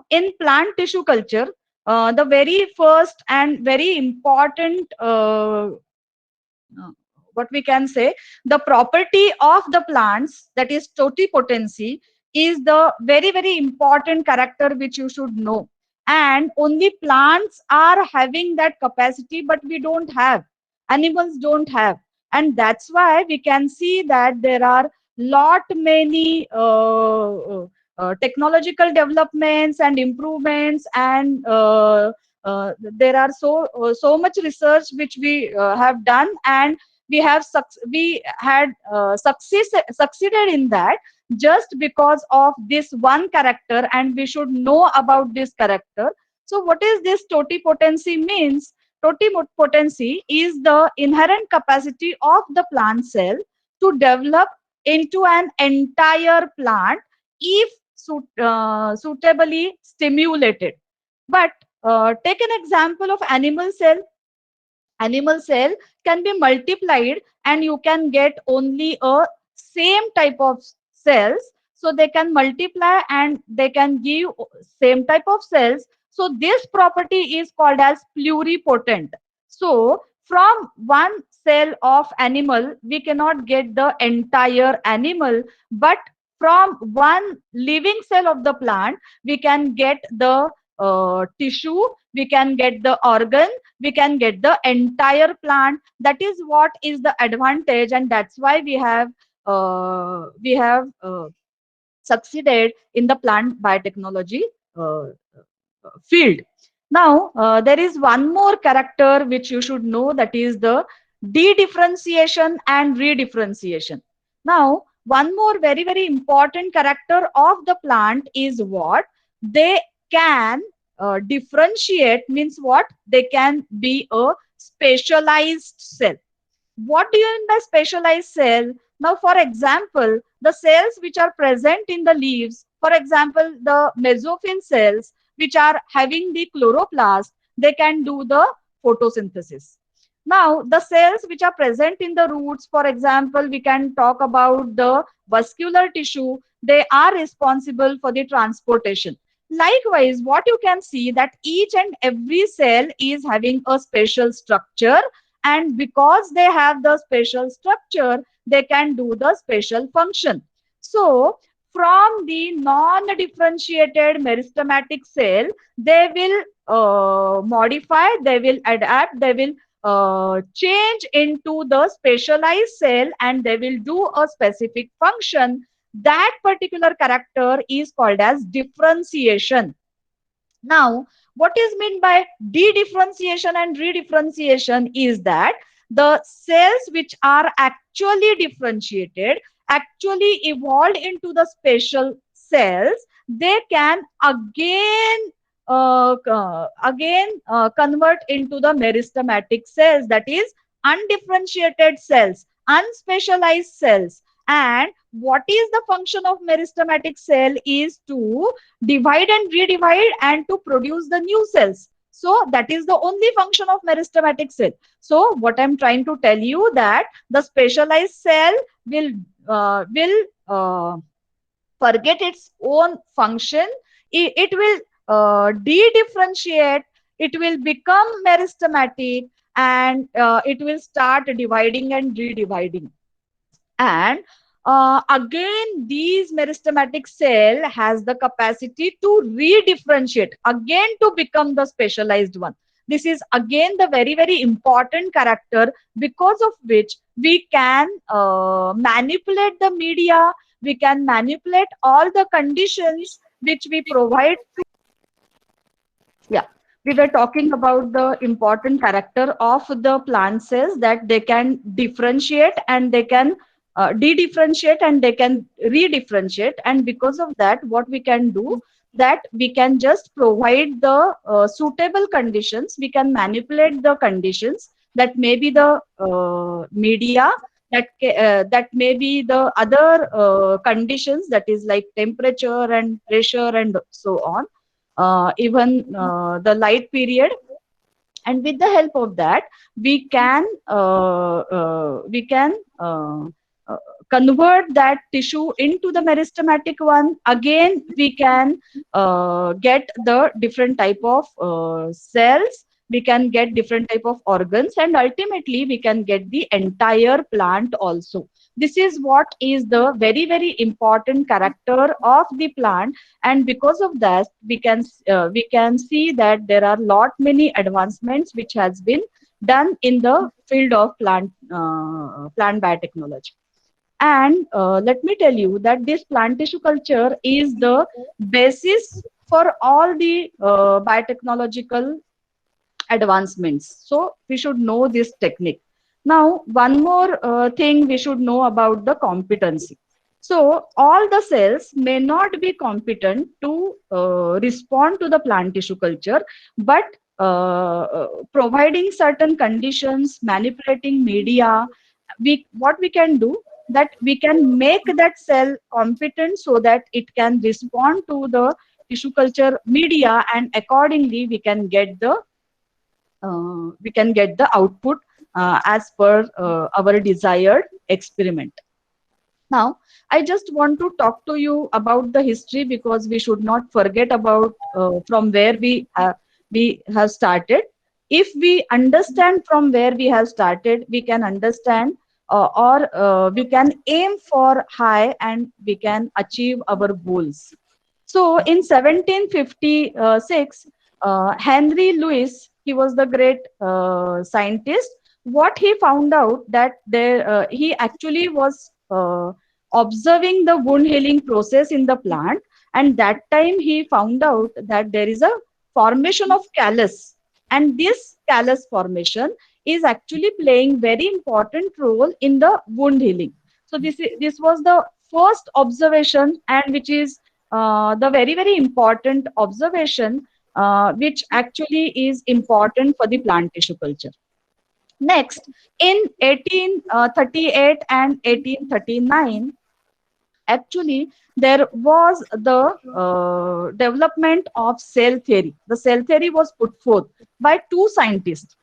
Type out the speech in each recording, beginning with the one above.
in plant tissue culture, the very first and very important uh, what we can say, the property of the plants, that is totipotency, is the very very important character which you should know. And only plants are having that capacity, but we don't have, animals don't have. And that's why we can see that there are lot many technological developments and improvements, and there are so much research which we have done, and we had succeeded in that, just because of this one character, and we should know about this character. So what is this totipotency means? Totipotency is the inherent capacity of the plant cell to develop into an entire plant if suitably stimulated. But take an example of animal cell. Animal cell can be multiplied, and you can get only a same type of cells. So they can multiply and they can give same type of cells. So this property is called as pluripotent. So from one cell of animal we cannot get the entire animal, but from one living cell of the plant we can get the tissue, we can get the organ, we can get the entire plant. That is what is the advantage, and that's why we have succeeded in the plant biotechnology uh, field. Now there is one more character which you should know, that is the dedifferentiation and redifferentiation. Now one more very very important character of the plant is what? They can differentiate, means what? They can be a specialized cell. What do you mean by specialized cell? Now, for example, the cells which are present in the leaves, for example, the mesophyll cells which are having the chloroplast, they can do the photosynthesis. Now, the cells which are present in the roots, for example, we can talk about the vascular tissue, they are responsible for the transportation. Likewise, what you can see, that each and every cell is having a special structure, and because they have the special structure they can do the special function. So from the non-differentiated meristematic cell they will modify, they will adapt, they will change into the specialized cell, and they will do a specific function. That particular character is called as differentiation. Now, what is meant by dedifferentiation and redifferentiation is that the cells which are actually differentiated, actually evolved into the special cells, they can convert into the meristematic cells, that is undifferentiated cells, unspecialized cells. And what is the function of meristematic cell is to divide and redivide and to produce the new cells. So that is the only function of meristematic cell. So what I'm trying to tell you, that the specialized cell will forget its own function. It will de-differentiate, it will become meristematic, and it will start dividing and redividing. And again these meristematic cell has the capacity to redifferentiate again to become the specialized one. This is again the very very important character, because of which we can manipulate the media, we can manipulate all the conditions which we provide. Yeah, we were talking about the important character of the plant cells, that they can differentiate and they can de-differentiate and they can re-differentiate. And because of that, what we can do, that we can just provide the suitable conditions, we can manipulate the conditions, that may be the media, that may be the other conditions, that is like temperature and pressure and so on, even the light period. And with the help of that we can convert that tissue into the meristematic one, again we can get the different type of cells, we can get different type of organs, and ultimately we can get the entire plant also. This is what is the very very important character of the plant, and because of that we can see that there are lot many advancements which has been done in the field of plant biotechnology. And let me tell you that this plant tissue culture is the basis for all the biotechnological advancements. So we should know this technique. Now, one more thing we should know about the competency. So all the cells may not be competent to respond to the plant tissue culture, but providing certain conditions, manipulating media, we what we can do, that we can make that cell competent so that it can respond to the tissue culture media, and accordingly we can get the output as per our desired experiment. Now, I just want to talk to you about the history, because we should not forget about from where we have started. If we understand from where we have started, we can understand or we can aim for high and we can achieve our goals. So in 1756, Henry Louis, he was the great scientist. What he found out that he actually was observing the wound healing process in the plant, and that time he found out that there is a formation of callus, and this callus formation is actually playing very important role in the wound healing. So this was the first observation, and which is the very very important observation which actually is important for the plant tissue culture. Next, in 1838 and 1839, actually there was the development of cell theory. The cell theory was put forth by two scientists.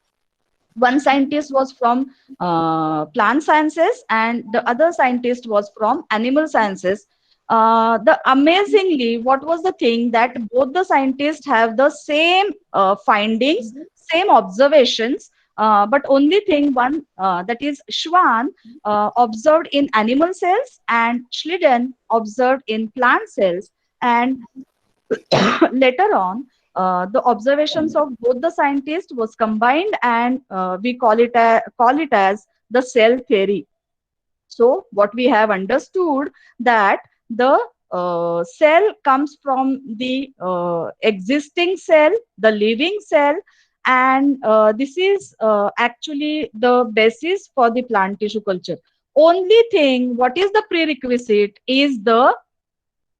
One scientist was from plant sciences and the other scientist was from animal sciences. The amazingly, what was the thing, that both the scientists have the same findings, same observations, but only thing, one that is Schwann observed in animal cells and Schleiden observed in plant cells, and later on the observations of both the scientists was combined, and we call it as the cell theory. So what we have understood, that the cell comes from the existing cell, the living cell, and this is actually the basis for the plant tissue culture. Only thing, what is the prerequisite is the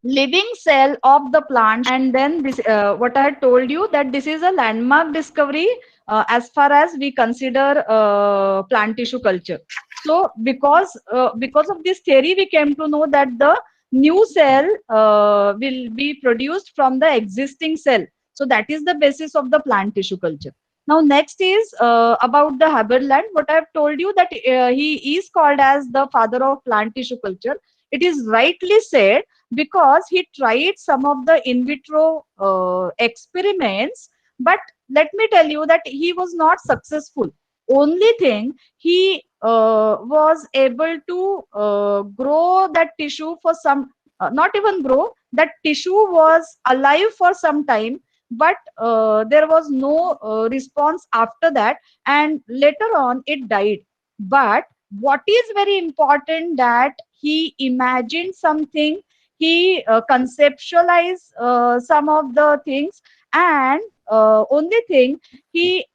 living cell of the plant. And then this what I had told you, that this is a landmark discovery as far as we consider plant tissue culture. So because of this theory, we came to know that the new cell will be produced from the existing cell. So that is the basis of the plant tissue culture. Now next is about the Haberland. What I have told you, that he is called as the father of plant tissue culture. It is rightly said, because he tried some of the in vitro experiments, but let me tell you that he was not successful. Only thing, he was able to grow that tissue for some, not even grow, that tissue was alive for some time, but there was no response after that, and later on it died. But what is very important, that he imagined something, he conceptualized some of the things, and only thing, he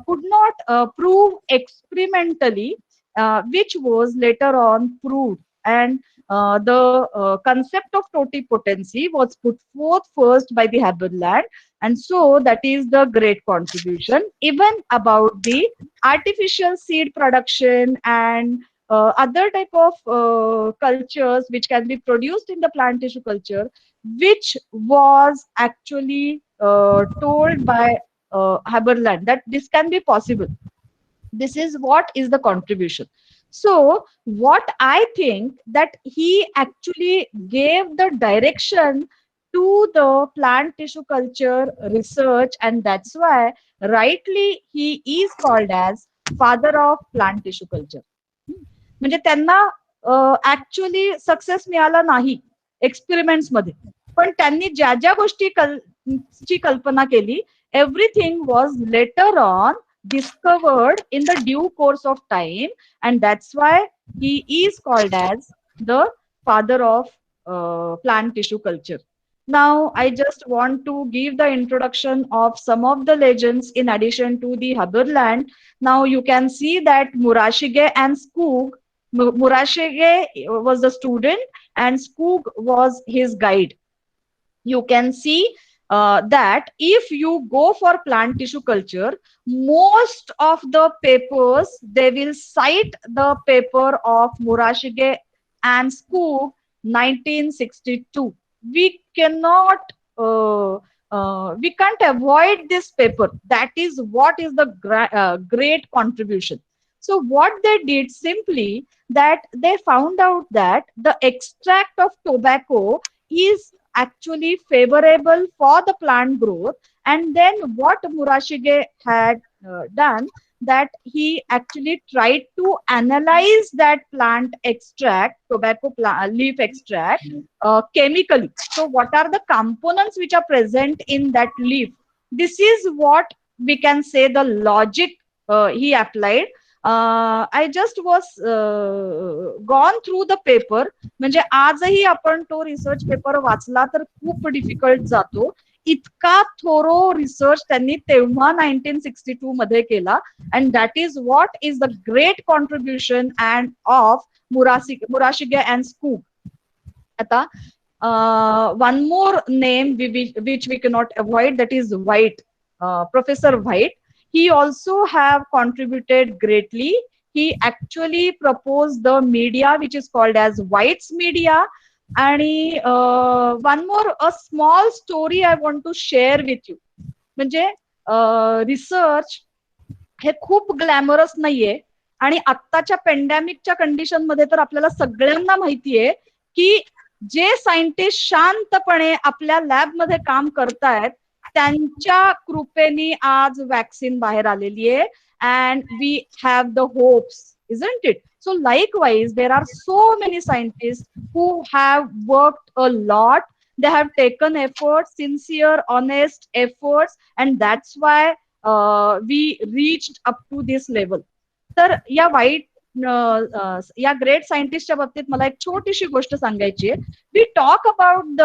could not prove experimentally, which was later on proved. And the concept of totipotency was put forth first by the Haberland, and so that is the great contribution. Even about the artificial seed production and other type of cultures which can be produced in the plant tissue culture, which was actually told by Haberland that this can be possible. This is what is the contribution. So what I think that he actually gave the direction to the plant tissue culture research, and that's why rightly he is called as father of plant tissue culture. म्हणजे त्यांना actually success मिळाला नाही experiments मध्ये, पण त्यांनी ज्या ज्या गोष्टी ची कल्पना केली, everything was later on discovered in the due course of time, and that's why he is called as the father of plant tissue culture. Now I just want to give the introduction of some of the legends in addition to the Haberland. Now you can see that Murashige and Skoog, Murashige was the student and Skoog was his guide. You can see that if you go for plant tissue culture, most of the papers, they will cite the paper of Murashige and Skoog 1962. We cannot we can't avoid this paper. That is what is the great contribution. So what they did simply that they found out that the extract of tobacco is actually favorable for the plant growth. And then what Murashige had done, that he actually tried to analyze that plant extract, tobacco leaf extract, chemically. So what are the components which are present in that leaf? This is what we can say the logic he applied. I just was gone through the paper. म्हणजे आजही आपण तो research paper वाचला तर खूप difficult जातो. इतका थोरो research त्यांनी तेव्हा 1962 मध्ये केला. And that is what is the great contribution and of Murashige and Skoog. आता one more name which we cannot avoid, that is White, Professor White. He also have contributed greatly. He actually proposed the media which is called as White's media. आणि one more a small story I want to share with you. म्हणजे research हे खूप glamorous नाहीये, आणि आत्ताच्या पेंडॅमिकच्या condition मध्ये तर आपल्याला सगळ्यांना माहितीये की जे सायंटिस्ट शांतपणे आपल्या लॅबमध्ये काम करतायत त्यांच्या कृपेने आज वॅक्सिन बाहेर आलेली आहे. And we have the hopes, isn't it? So likewise, there are so many scientists who have worked a lot. They have taken efforts, sincere, honest efforts, and that's why we reached up to this level. तर या white या great सायंटिस्टच्या बाबतीत मला एक छोटीशी गोष्ट सांगायची आहे. We talk about the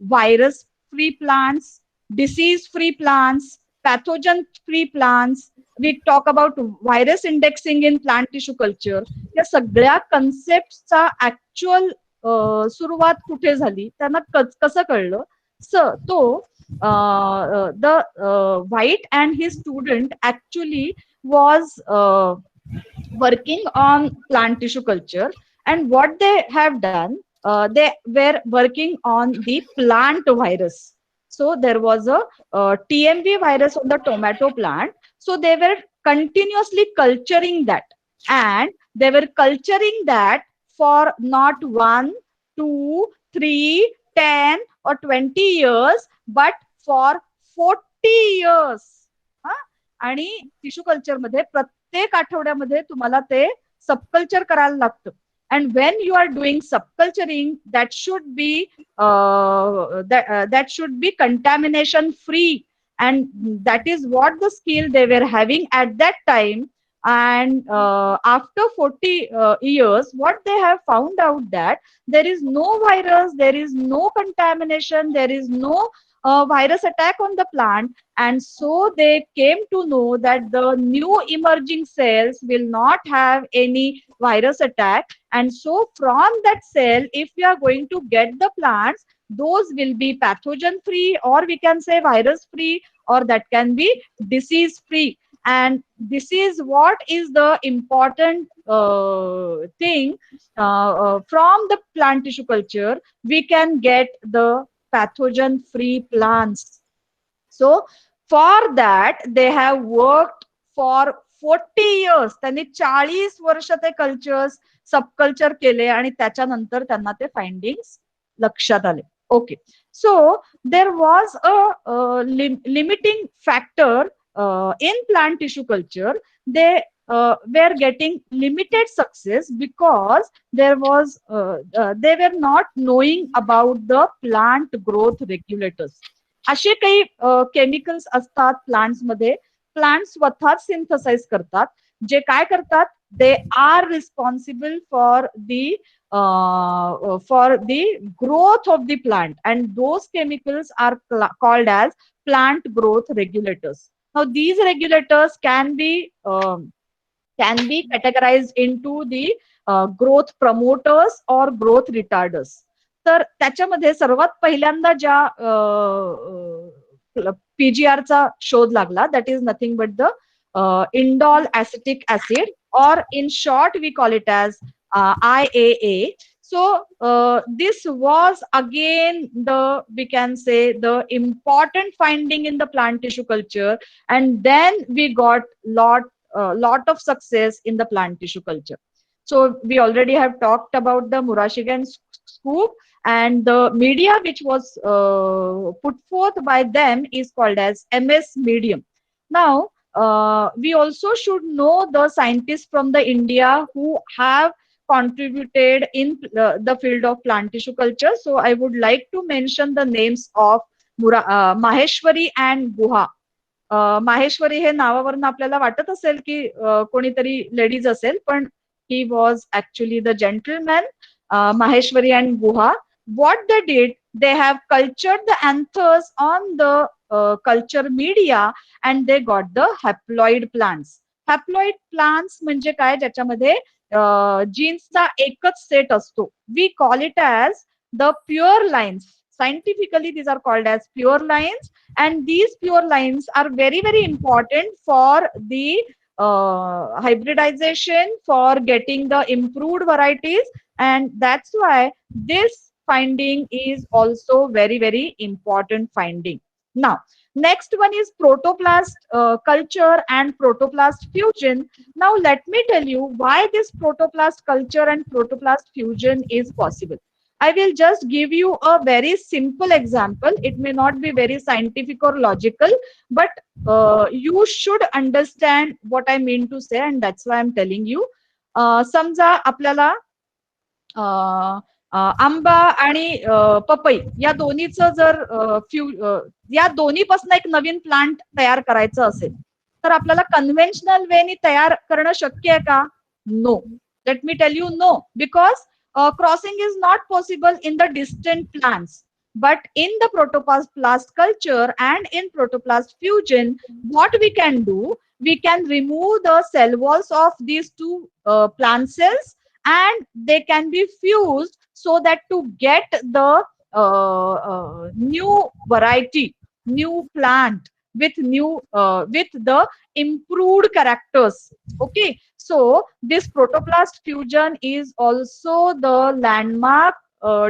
virus free plants, disease free plants, pathogen free plants. We talk about virus indexing in plant tissue culture. या सगळ्या कन्सेप्टचा ऍक्च्युअल सुरुवात कुठे झाली, त्यांना कसं कळलं? तो the White and his student actually was working on plant tissue culture, and what they have done, they were working on the plant virus. So there was a TMV virus on the tomato plant. So they were continuously culturing that, and they were culturing that for not 1, 2, 3, 10 or 20 years, but for 40 years. आणि tissue culture मध्ये प्रत्येक आठवड्यामध्ये तुम्हाला ते subculture करायला लागतं. And when you are doing subculturing, that should be contamination free, and that is what the skill they were having at that time. And after 40 years, what they have found out that there is no virus, there is no contamination, there is no virus attack on the plant. And so they came to know that the new emerging cells will not have any virus attack. And so from that cell, if we are going to get the plants, those will be pathogen free, or we can say virus free, or that can be disease free. And this is what is the important thing. From the plant tissue culture, we can get the pathogen free plants. So for that, they have worked for 40 years, त्यांनी 40 वर्ष ते cultures subculture केले आणि त्याच्यानंतर त्यांना ते findings लक्षात आले. Okay, so there was a limiting factor in plant tissue culture. They were getting limited success because there was they were not knowing about the plant growth regulators. असे काही chemicals असतात प्लांट्स मध्ये, plant स्वतःच synthesise करतात, जे काय करतात, they are responsible for the growth of the plant, and those chemicals are called as plant growth regulators. Now these regulators can be categorized into the growth promoters or growth retarders. तर त्याच्यामध्ये सर्वात पहिल्यांदा ज्या पीजीआरचा शोध लागला, that is nothing but the indole acetic acid, or in short we call it as IAA. So this was again the, we can say, the important finding in the plant tissue culture, and then we got lot of success in the plant tissue culture. So we already have talked about the Murashige scoop, and the media which was put forth by them is called as MS medium. Now we also should know the scientists from the India who have contributed in the field of plant tissue culture. So I would like to mention the names of Maheshwari and Guha. Maheshwari हे नावावरून आपल्याला वाटत असेल की कोणीतरी ladies असेल, पण he was actually the gentleman, Maheshwari and Guha. What they did, they have cultured the anthers on the culture media, and they got the haploid plants. Haploid plants म्हणजे काय, ज्याच्यामध्ये जीन्सचा एकच सेट असतो. We call it as the pure lines. Scientifically these are called as pure lines, and these pure lines are very important for the hybridization, for getting the improved varieties, and that's why this finding is also very important finding. Now next one is protoplast culture and protoplast fusion. Now let me tell you why this protoplast culture and protoplast fusion is possible. I will just give you a very simple example. It may not be very scientific or logical, but you should understand what I mean to say, and that's why I'm telling you. समजा आपल्याला आंबा आणि पपई या दोन्हीचं जर या दोन्हीपासून एक नवीन plant तयार करायचं असेल, तर आपल्याला कन्व्हेन्शनल वेनी तयार करणं शक्य आहे का? No. Let me tell you, no, because crossing is not possible in the distant plants. But in the protoplast culture and in protoplast fusion, what we can do, we can remove the cell walls of these two plant cells, and they can be fused so that to get the new variety, new plant with the improved characters. Okay, so this protoplast fusion is also the landmark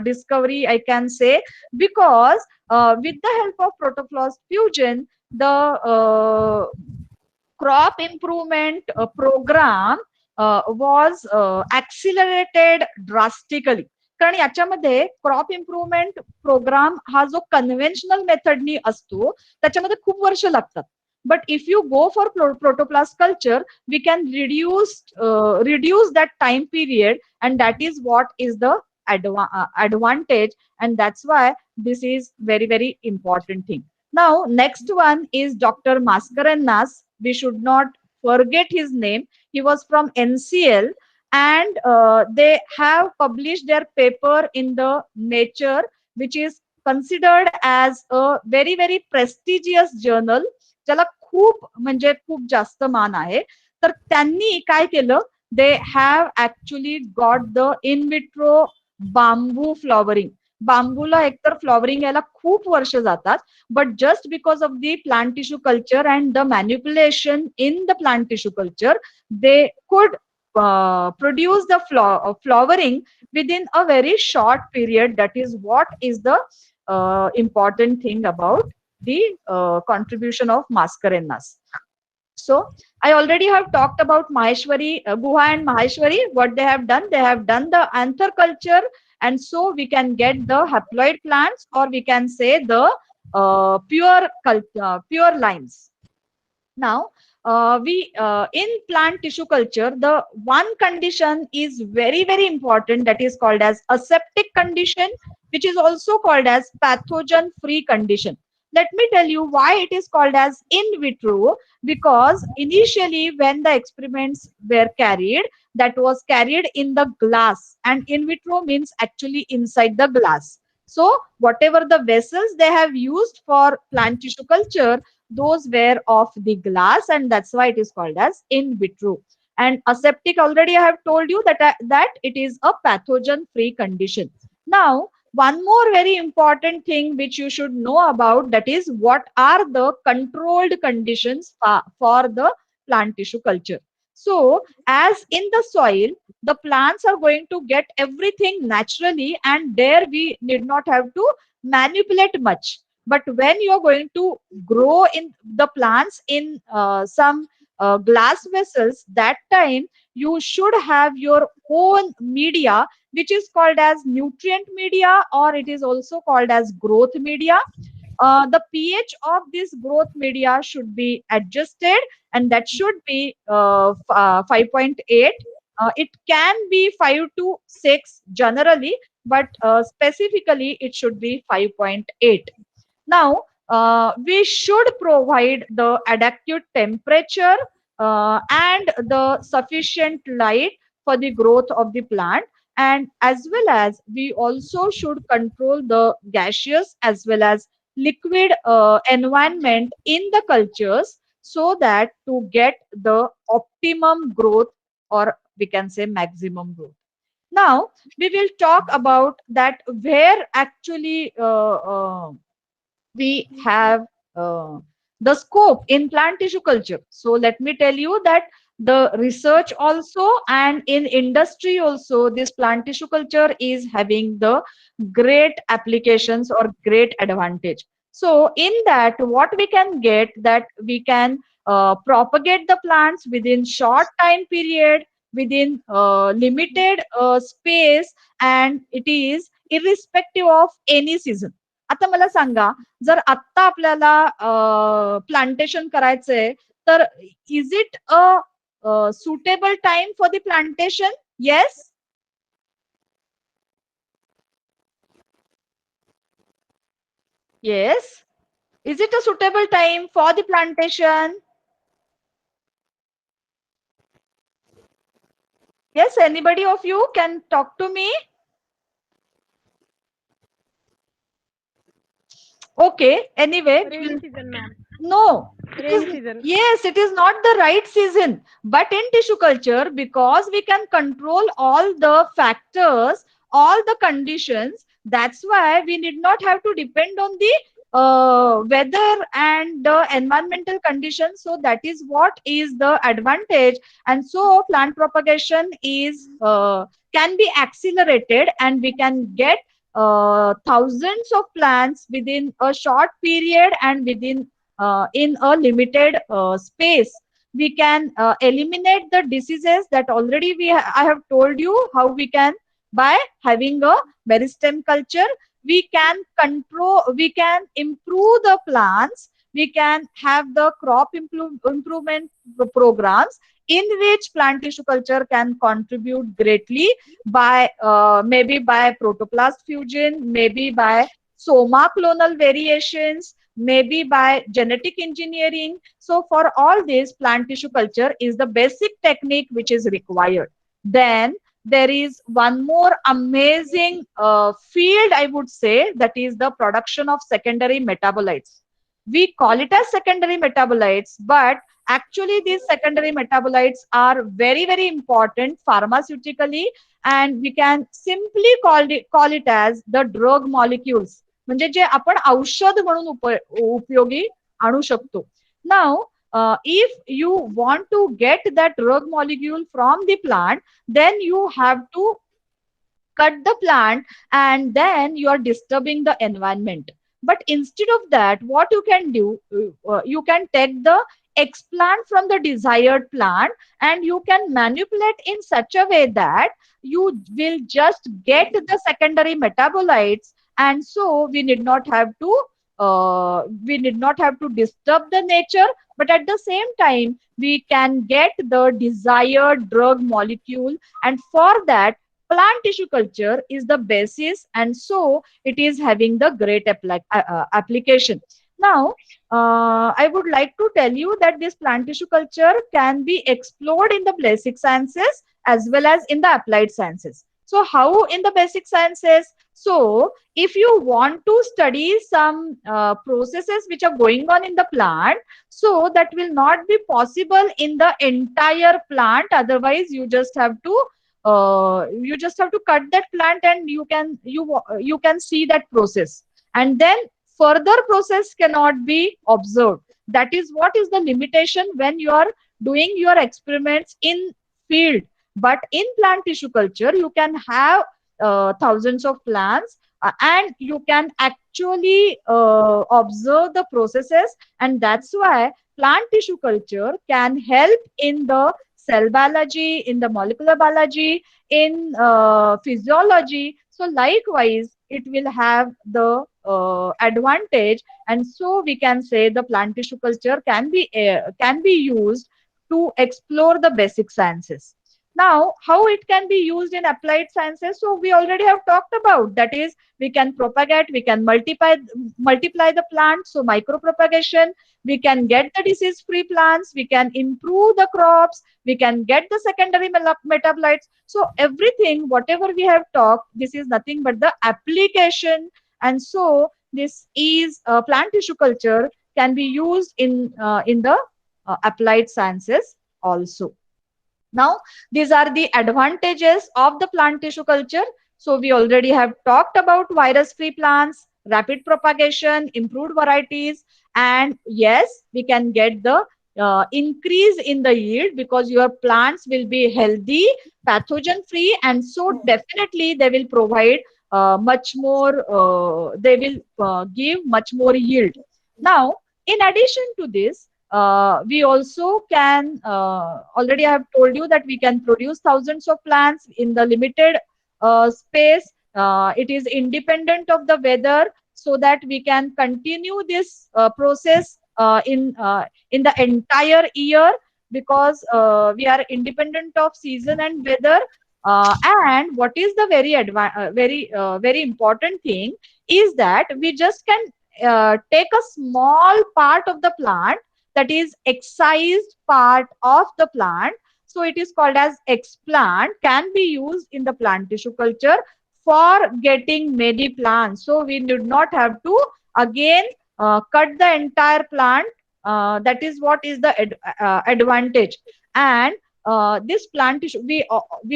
discovery, I can say, because with the help of protoplast fusion, the crop improvement program was accelerated drastically. कारण याच्यामध्ये crop improvement programme हा जो conventional मेथडनी असतो त्याच्यामध्ये खूप वर्ष लागतात. But if you go for protoplast culture, we can reduce that time period, and that is what is the advantage, and that's why this is very important thing. Now next one is Dr. Mascarenhas. We should not forget his name. He was from NCL, and they have published their paper in the Nature, which is considered as a very prestigious journal, ज्याला खूप म्हणजे खूप जास्त मान आहे. तर त्यांनी काय केलं, they have actually got the in vitro bamboo flowering. बांबूला एकतर फ्लॉवरिंग यायला खूप वर्ष जातात, but just because of the plant tissue culture and the manipulation in the plant tissue culture, they could produce the flowering within a very short period. That is what is the important thing about the contribution of Mascarenhas. So I already have talked about Maheshwari, Guha and Maheshwari. What they have done, they have done the anther culture, and so we can get the haploid plants, or we can say the pure lines. Now, we in plant tissue culture, the one condition is very, very important, that is called as aseptic condition, which is also called as pathogen free condition. Let me tell you why it is called as in vitro, because initially when the experiments were carried, that was carried in the glass, and in vitro means actually inside the glass. So whatever the vessels they have used for plant tissue culture, those were of the glass, and that's why it is called as in vitro. And aseptic, already I have told you that that it is a pathogen free condition. Now, one more very important thing which you should know about, that is what are the controlled conditions for the plant tissue culture. So as in the soil, the plants are going to get everything naturally, and there we need not have to manipulate much. But when you are going to grow in the plants in some glass vessels, that time you should have your own media, which is called as nutrient media, or it is also called as growth media. The pH of this growth media should be adjusted, and that should be 5.8. It can be 5 to 6 generally, but specifically it should be 5.8. Now, we should provide the adequate temperature and the sufficient light for the growth of the plant. And as well as we also should control the gaseous as well as liquid environment in the cultures, so that to get the optimum growth, or we can say maximum growth. Now, we will talk about that where actually we have uh, the scope in plant tissue culture. So let me tell you that the research also and in industry also, this plant tissue culture is having the great applications or great advantage. So in that, what we can get, that we can propagate the plants within short time period, within limited space, and it is irrespective of any season. आता मला सांगा, जर आत्ता आपल्याला plantation करायचंय, तर is it a suitable time for the plantation? Yes. Yes. Is it a suitable time for the plantation? Yes, anybody of you can talk to me? Okay, anyway, we will. Rainy season, ma'am. No, it Rainy is, season. yes, it is not the right season. But in tissue culture, because we can control all the factors, all the conditions, that's why we need not have to depend on the weather and the environmental conditions. So that is what is the advantage. And so plant propagation is can be accelerated, and we can get thousands of plants within a short period, and within in a limited space. We can eliminate the diseases that already I have told you how we can, by having a meristem culture. We can control, we can improve the plants, we can have the improvement programs, in which plant tissue culture can contribute greatly by maybe by protoplast fusion, maybe by soma clonal variations, maybe by genetic engineering. So for all this, plant tissue culture is the basic technique which is required. Then there is one more amazing field, I would say, that is the production of secondary metabolites. We call it as secondary metabolites, but actually these secondary metabolites are very, very important pharmaceutically, and we can simply call it as the drug molecules, म्हणजे जे आपण औषध म्हणून उपयोगी आणू शकतो. Now, if you want to get that drug molecule from the plant, then you have to cut the plant, and then you are disturbing the environment. But instead of that, what you can do, you can take the explant from the desired plant, and you can manipulate in such a way that you will just get the secondary metabolites, and so we need not have to disturb the nature, but at the same time we can get the desired drug molecule. And for that, plant tissue culture is the basis, and so it is having the great application. Now, I would like to tell you that this plant tissue culture can be explored in the basic sciences as well as in the applied sciences. So how in the basic sciences? So if you want to study some processes which are going on in the plant, so that will not be possible in the entire plant. Otherwise, you just have to cut that plant, and you can see that process, and then further process cannot be observed. That is what is the limitation when you are doing your experiments in field. But in plant tissue culture, you can have thousands of plants, and you can actually observe the processes, and that's why plant tissue culture can help in the cell biology, in the molecular biology, in physiology. So likewise, it will have the advantage, and so we can say the plant tissue culture can be used to explore the basic sciences. Now, how it can be used in applied sciences? So we already have talked about, that is, we can propagate, we can multiply the plant, so micropropagation. We can get the disease-free plants, we can improve the crops, we can get the secondary metabolites. So everything, whatever we have talked, this is nothing but the application, and so this is plant tissue culture can be used in the applied sciences also. Now, these are the advantages of the plant tissue culture. So we already have talked about virus-free plants, rapid propagation, improved varieties, and yes, we can get the increase in the yield because your plants will be healthy, pathogen-free, and so definitely they will provide much more, they will give much more yield. Now, in addition to this, we also can already I have told you that we can produce thousands of plants in the limited space. It is independent of the weather, so that we can continue this process in the entire year, because we are independent of season and weather. And what is the very important thing is that we just can take a small part of the plant, that is excised part of the plant, so it is called as explant, can be used in the plant tissue culture for getting many plants. So we did not have to again cut the entire plant. That is what is the advantage. And this plant tissue, we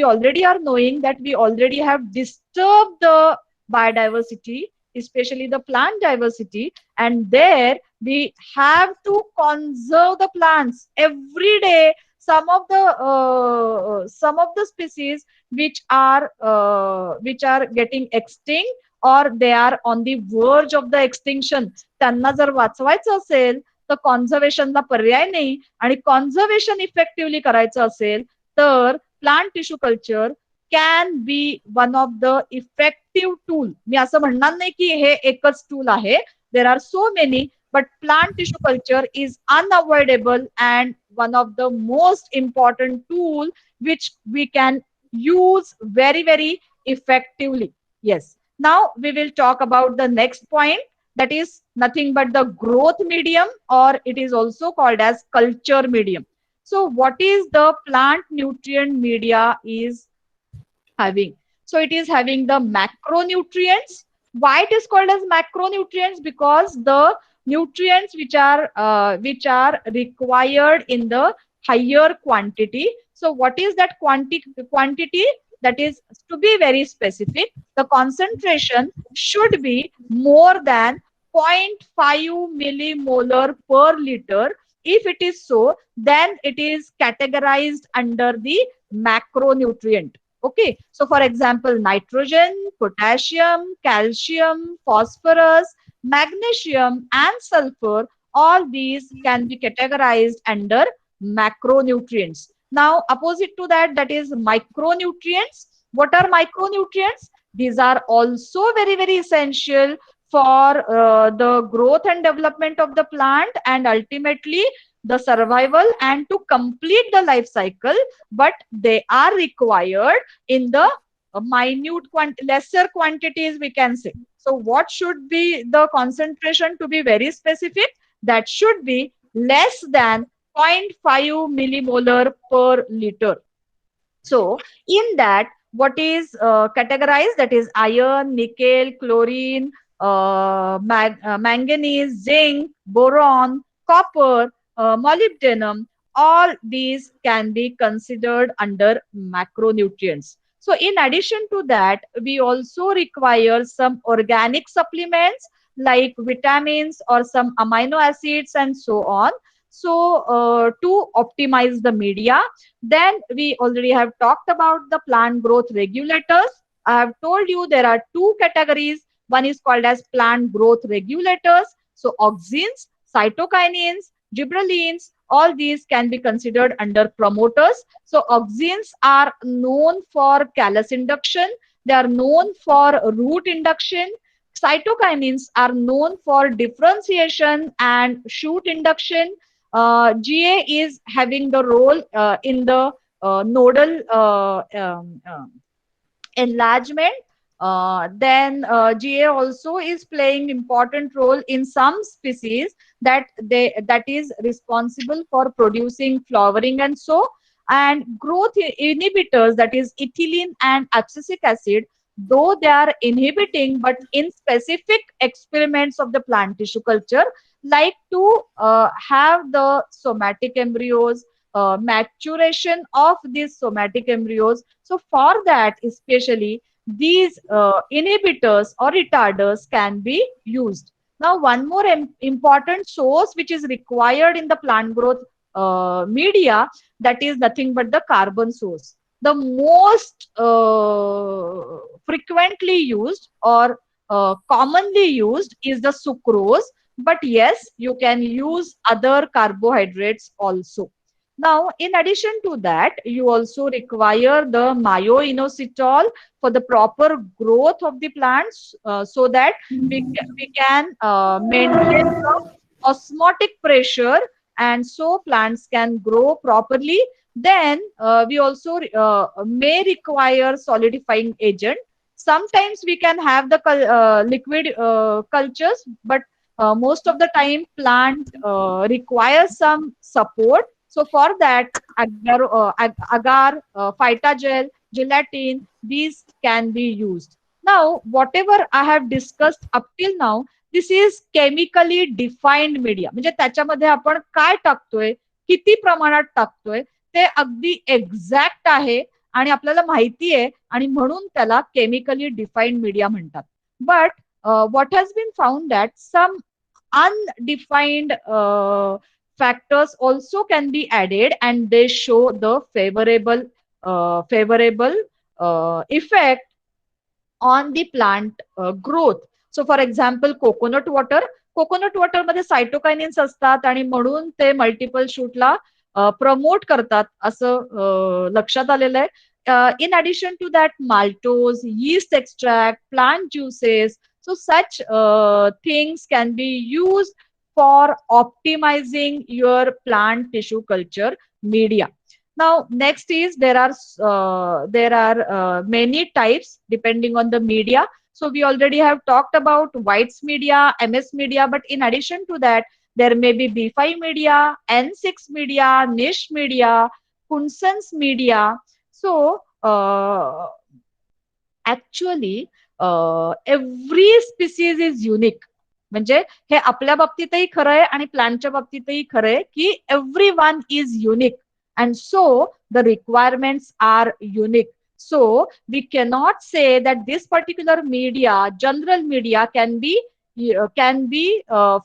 already are knowing that we already have disturbed the biodiversity, especially the plant diversity, and there we have to conserve the plants every day. Some of the species which are getting extinct, or they are on the verge of the extinction, त्यांना जर वाचवायचं असेल तर कॉन्झर्वेशनला पर्याय नाही, आणि conservation effectively करायचं असेल तर plant tissue culture can be one of the effective tool. मी असं म्हणणार नाही की हे एकच टूल आहे, there are so many, but plant tissue culture is unavoidable and one of the most important tool which we can use very effectively. Yes, now we will talk about the next point, that is nothing but the growth medium, or it is also called as culture medium. So what is the plant nutrient media is having? So it is having the macronutrients. Why it is called as macronutrients? Because the nutrients which are required in the higher quantity. So what is that quantity? That is, to be very specific, the concentration should be more than 0.5 millimolar per liter. If it is so, then it is categorized under the macronutrient. Okay, so for example, nitrogen, potassium, calcium, phosphorus, magnesium, and sulfur, all these can be categorized under macronutrients. Now, opposite to that, that is micronutrients. What are micronutrients? These are also very, very essential for the growth and development of the plant and ultimately the survival and to complete the life cycle, but they are required in the lesser quantities, we can say. So what should be the concentration, to be very specific? That should be less than 0.5 millimolar per liter. So in that, what is categorized? That is iron, nickel, chlorine, manganese, zinc, boron, copper, molybdenum. All these can be considered under macronutrients. So in addition to that, we also require some organic supplements like vitamins or some amino acids and so on. So to optimize the media, then we already have talked about the plant growth regulators. I have told you there are two categories. One is called as plant growth regulators. So auxins, cytokinins, gibberellins, all these can be considered under promoters. So auxins are known for callus induction. They are known for root induction. Cytokinins are known for differentiation and shoot induction. GA is having the role in the nodal enlargement. Then GA also is playing important role in some species that is responsible for producing flowering and so. And growth inhibitors, that is ethylene and abscisic acid, though they are inhibiting, but in specific experiments of the plant tissue culture, like to have the somatic embryos, maturation of these somatic embryos. So for that, especially these inhibitors or retarders can be used. Now, one more important source which is required in the plant growth media, that is nothing but the carbon source. The most frequently used or commonly used is the sucrose, but yes, you can use other carbohydrates also. Now, in addition to that, you also require the myo-inositol for the proper growth of the plants so that we can maintain the osmotic pressure and so plants can grow properly. Then we also may require solidifying agent. Sometimes we can have the liquid cultures, but most of the time plant requires some support. So for that, agar, phytagel, gelatin, these can be used. Now, whatever I have discussed up till now, this is chemically defined media. म्हणजे त्याच्यामध्ये आपण काय टाकतोय, किती प्रमाणात टाकतोय, ते अगदी एक्झॅक्ट आहे आणि आपल्याला माहिती आहे आणि म्हणून त्याला केमिकली डिफाईन्ड मीडिया म्हणतात. But what has been found that some undefined factors also can be added and they show the favorable effect on the plant growth. So for example coconut water मध्ये सायटोकायनिन्स असतात आणि म्हणून ते multiple शूटला promote करतात असं लक्षात आलेलं आहे. In addition to that maltose, yeast extract, plant juices, so such things can be use for optimizing your plant tissue culture media. Now, next is there are many types depending on the media. So we already have talked about White's media, MS media, but in addition to that, there may be B5 media, N6 media, niche media, Kunson's media. So actually, every species is unique. म्हणजे हे आपल्या बाबतीतही खरं आहे आणि प्लांटच्या बाबतीतही खरं आहे की every one is unique and so the requirements are unique. So we cannot say that this particular media, general media, can be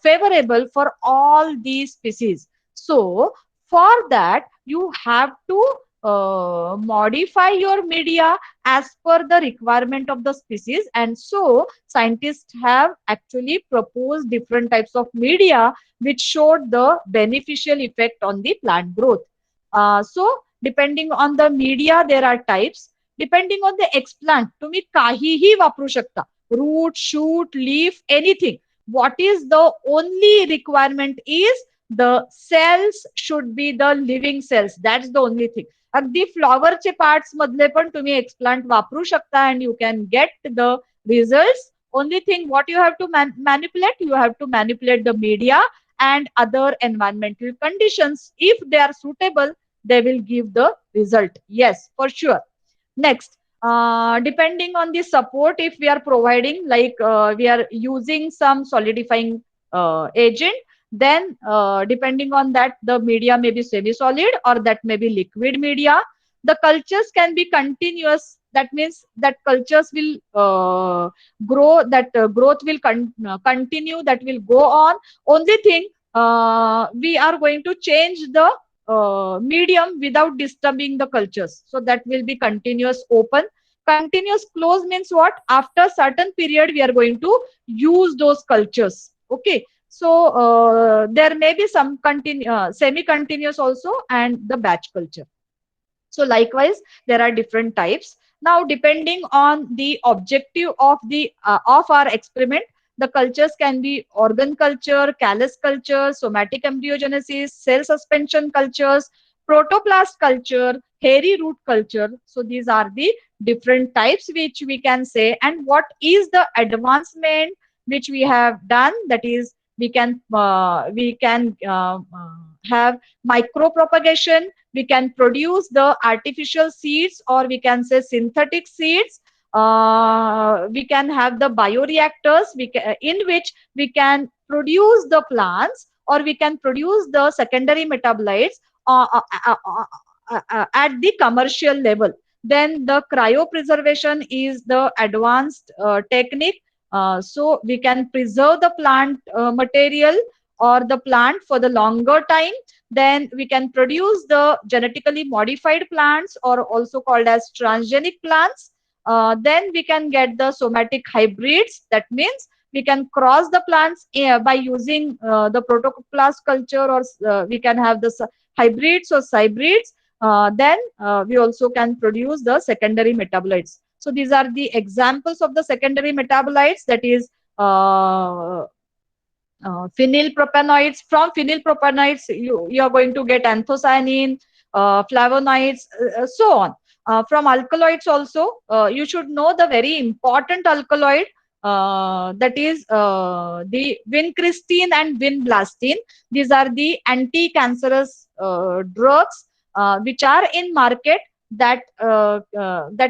favorable for all these species. So for that you have to modify your media as per the requirement of the species. And so scientists have actually proposed different types of media which showed the beneficial effect on the plant growth. So depending on the media, there are types. Depending on the explant, तुम्ही काहीही वापरू शकता. Root, shoot, leaf, anything. What is the only requirement is the cells should be the living cells. That's the only thing. अगदी फ्लॉवरचे parts मधले पण तुम्ही explant वापरू शकता and you can get the result. Only thing what you have to manipulate, you have to manipulate the media and other environmental conditions. If they are suitable, they will give the result. Yes, for sure. Next, depending on the support, if we are providing, like we are using some solidifying agent, then depending on that, the media may be semi-solid or that may be liquid media. The cultures can be continuous. That means that cultures will grow, that growth will continue, that will go on. Only thing, we are going to change the medium without disturbing the cultures. So that will be continuous open. Continuous close means what? After certain period, we are going to use those cultures. Okay. So there may be some semi-continuous also and the batch culture. So likewise, there are different types. Now, depending on the objective of our experiment, the cultures can be organ culture, callus culture, somatic embryogenesis, cell suspension cultures, protoplast culture, hairy root culture. So these are the different types which we can say. And what is the advancement which we have done? That is, we can have micro propagation. We can produce the artificial seeds, or we can say synthetic seeds. We can have the bioreactors in which we can produce the plants, or we can produce the secondary metabolites uh, uh, uh, uh, at the commercial level. Then the cryopreservation is the advanced technique. So we can preserve the plant material or the plant for the longer time. Then we can produce the genetically modified plants, or also called as transgenic plants. Then we can get the somatic hybrids. That means we can cross the plants by using the protoplast culture, or we can have the hybrids or hybrids. Then we also can produce the secondary metabolites. So these are the examples of the secondary metabolites. That is phenylpropanoids. From phenylpropanoids, you are going to get anthocyanin, flavonoids, so on. From alkaloids also, you should know the very important alkaloid, that is the vincristine and vinblastine. These are the anti-cancerous drugs which are in market, that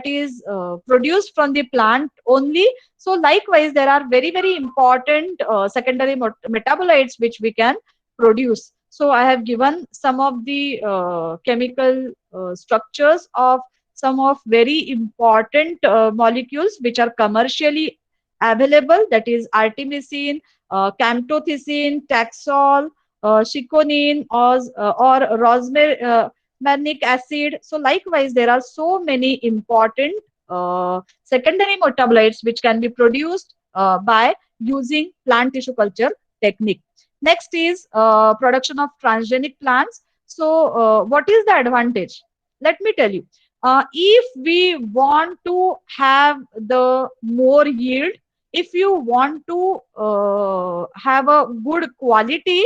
is produced from the plant only. So likewise, there are very, very important secondary metabolites which we can produce. So I have given some of the chemical structures of some of very important molecules which are commercially available. That is artemisinin, camptothecin, taxol, chiconin, or rosmarinic acid. So likewise, there are so many important secondary metabolites which can be produced by using plant tissue culture technique. Next is production of transgenic plants. So what is the advantage? Let me tell you. If we want to have the more yield, if you want to have a good quality,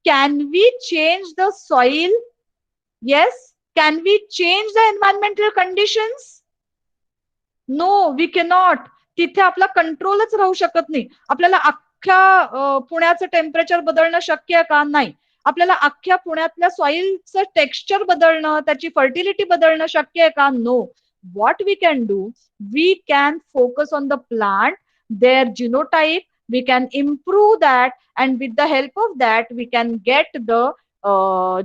can we change the soil? Yes. Can we change the environmental conditions? No, we cannot. तिथे आपला कंट्रोलच राहू शकत नाही. आपल्याला अख्ख्या पुण्याचं temperature बदलणं शक्य आहे का? नाही. आपल्याला अख्ख्या पुण्यातल्या सॉइलचं टेक्स्चर बदलणं, त्याची फर्टिलिटी बदलणं शक्य आहे का? No. What we can do, we can focus on the plant, their genotype. We can improve that, and with the help of that, we can get the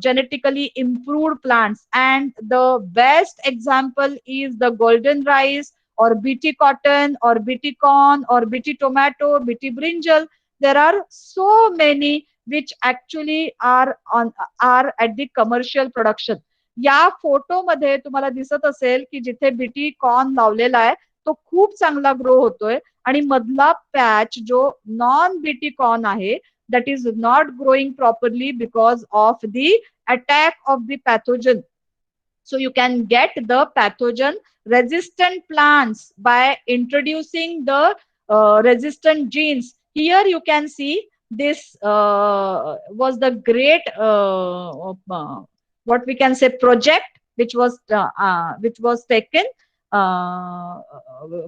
genetically improved plants. And the best example is the golden rice, or BT cotton, or BT corn, or BT tomato, BT brinjal. There are so many which actually are at the commercial production. या फोटोमध्ये तुम्हाला दिसत असेल की जिथे BT corn लावलेला आहे तो खूप चांगला ग्रो होतोय आणि मधला पॅच जो नॉन बीटी कॉर्न आहे that is not growing properly because of the attack of the pathogen. So you can get the pathogen resistant plants by introducing the resistant genes. Here you can see this was the great what we can say project which was taken uh,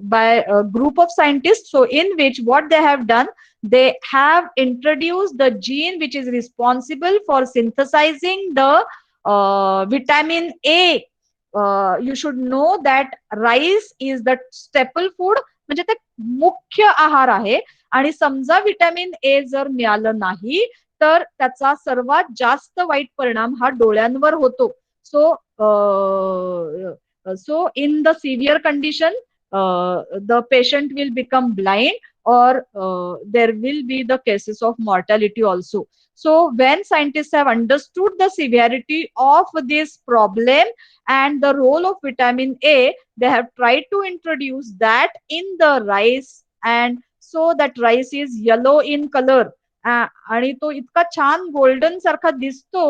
by a group of scientists. So in which what they have done, they have introduced the gene which is responsible for synthesizing the vitamin A. You should know that rice is the staple food, म्हणजे ते मुख्य आहार आहे आणि समजा vitamin A जर मिळालं नाही तर त्याचा सर्वात जास्त वाईट परिणाम हा डोळ्यांवर होतो. सो so in the severe condition, the patient will become blind or there will be the cases of mortality also. So when scientists have understood the severity of this problem and the role of vitamin A, they have tried to introduce that in the rice, and so that rice is yellow in color. आणि तो इतका छान golden सारखा दिसतो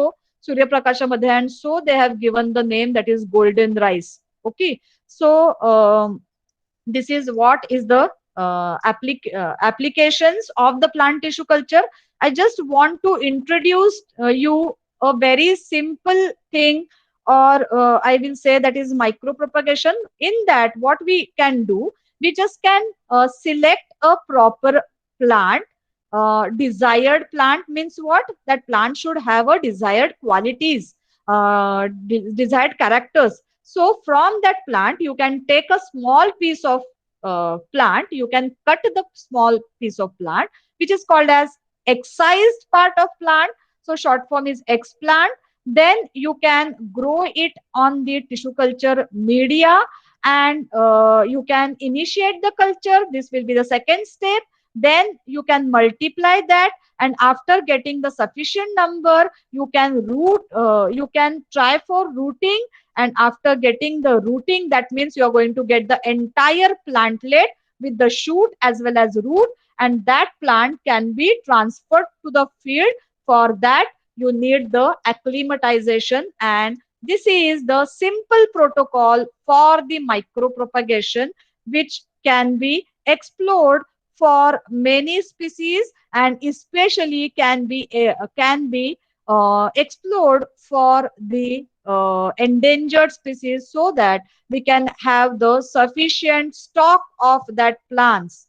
सूर्यप्रकाशामध्ये, and so they have given the name that is golden rice. Okay, so this is what is the applications of the plant tissue culture. I just want to introduce you a very simple thing, or I will say that is micropropagation. In that, what we can do, we just can select a proper plant. Desired plant means what? That plant should have a desired qualities, desired characters. So from that plant, you can take a small piece of plant, you can cut the small piece of plant, which is called as excised part of plant. So short form is explant. Then you can grow it on the tissue culture media, and you can initiate the culture. This will be the second step. Then you can multiply that, and after getting the sufficient number, you can you can try for rooting, and after getting the rooting, that means you are going to get the entire plantlet with the shoot as well as root, and that plant can be transferred to the field. For that you need the acclimatization, and this is the simple protocol for the micropropagation which can be explored for many species, and especially can be explored for the endangered species, so that we can have the sufficient stock of that plants.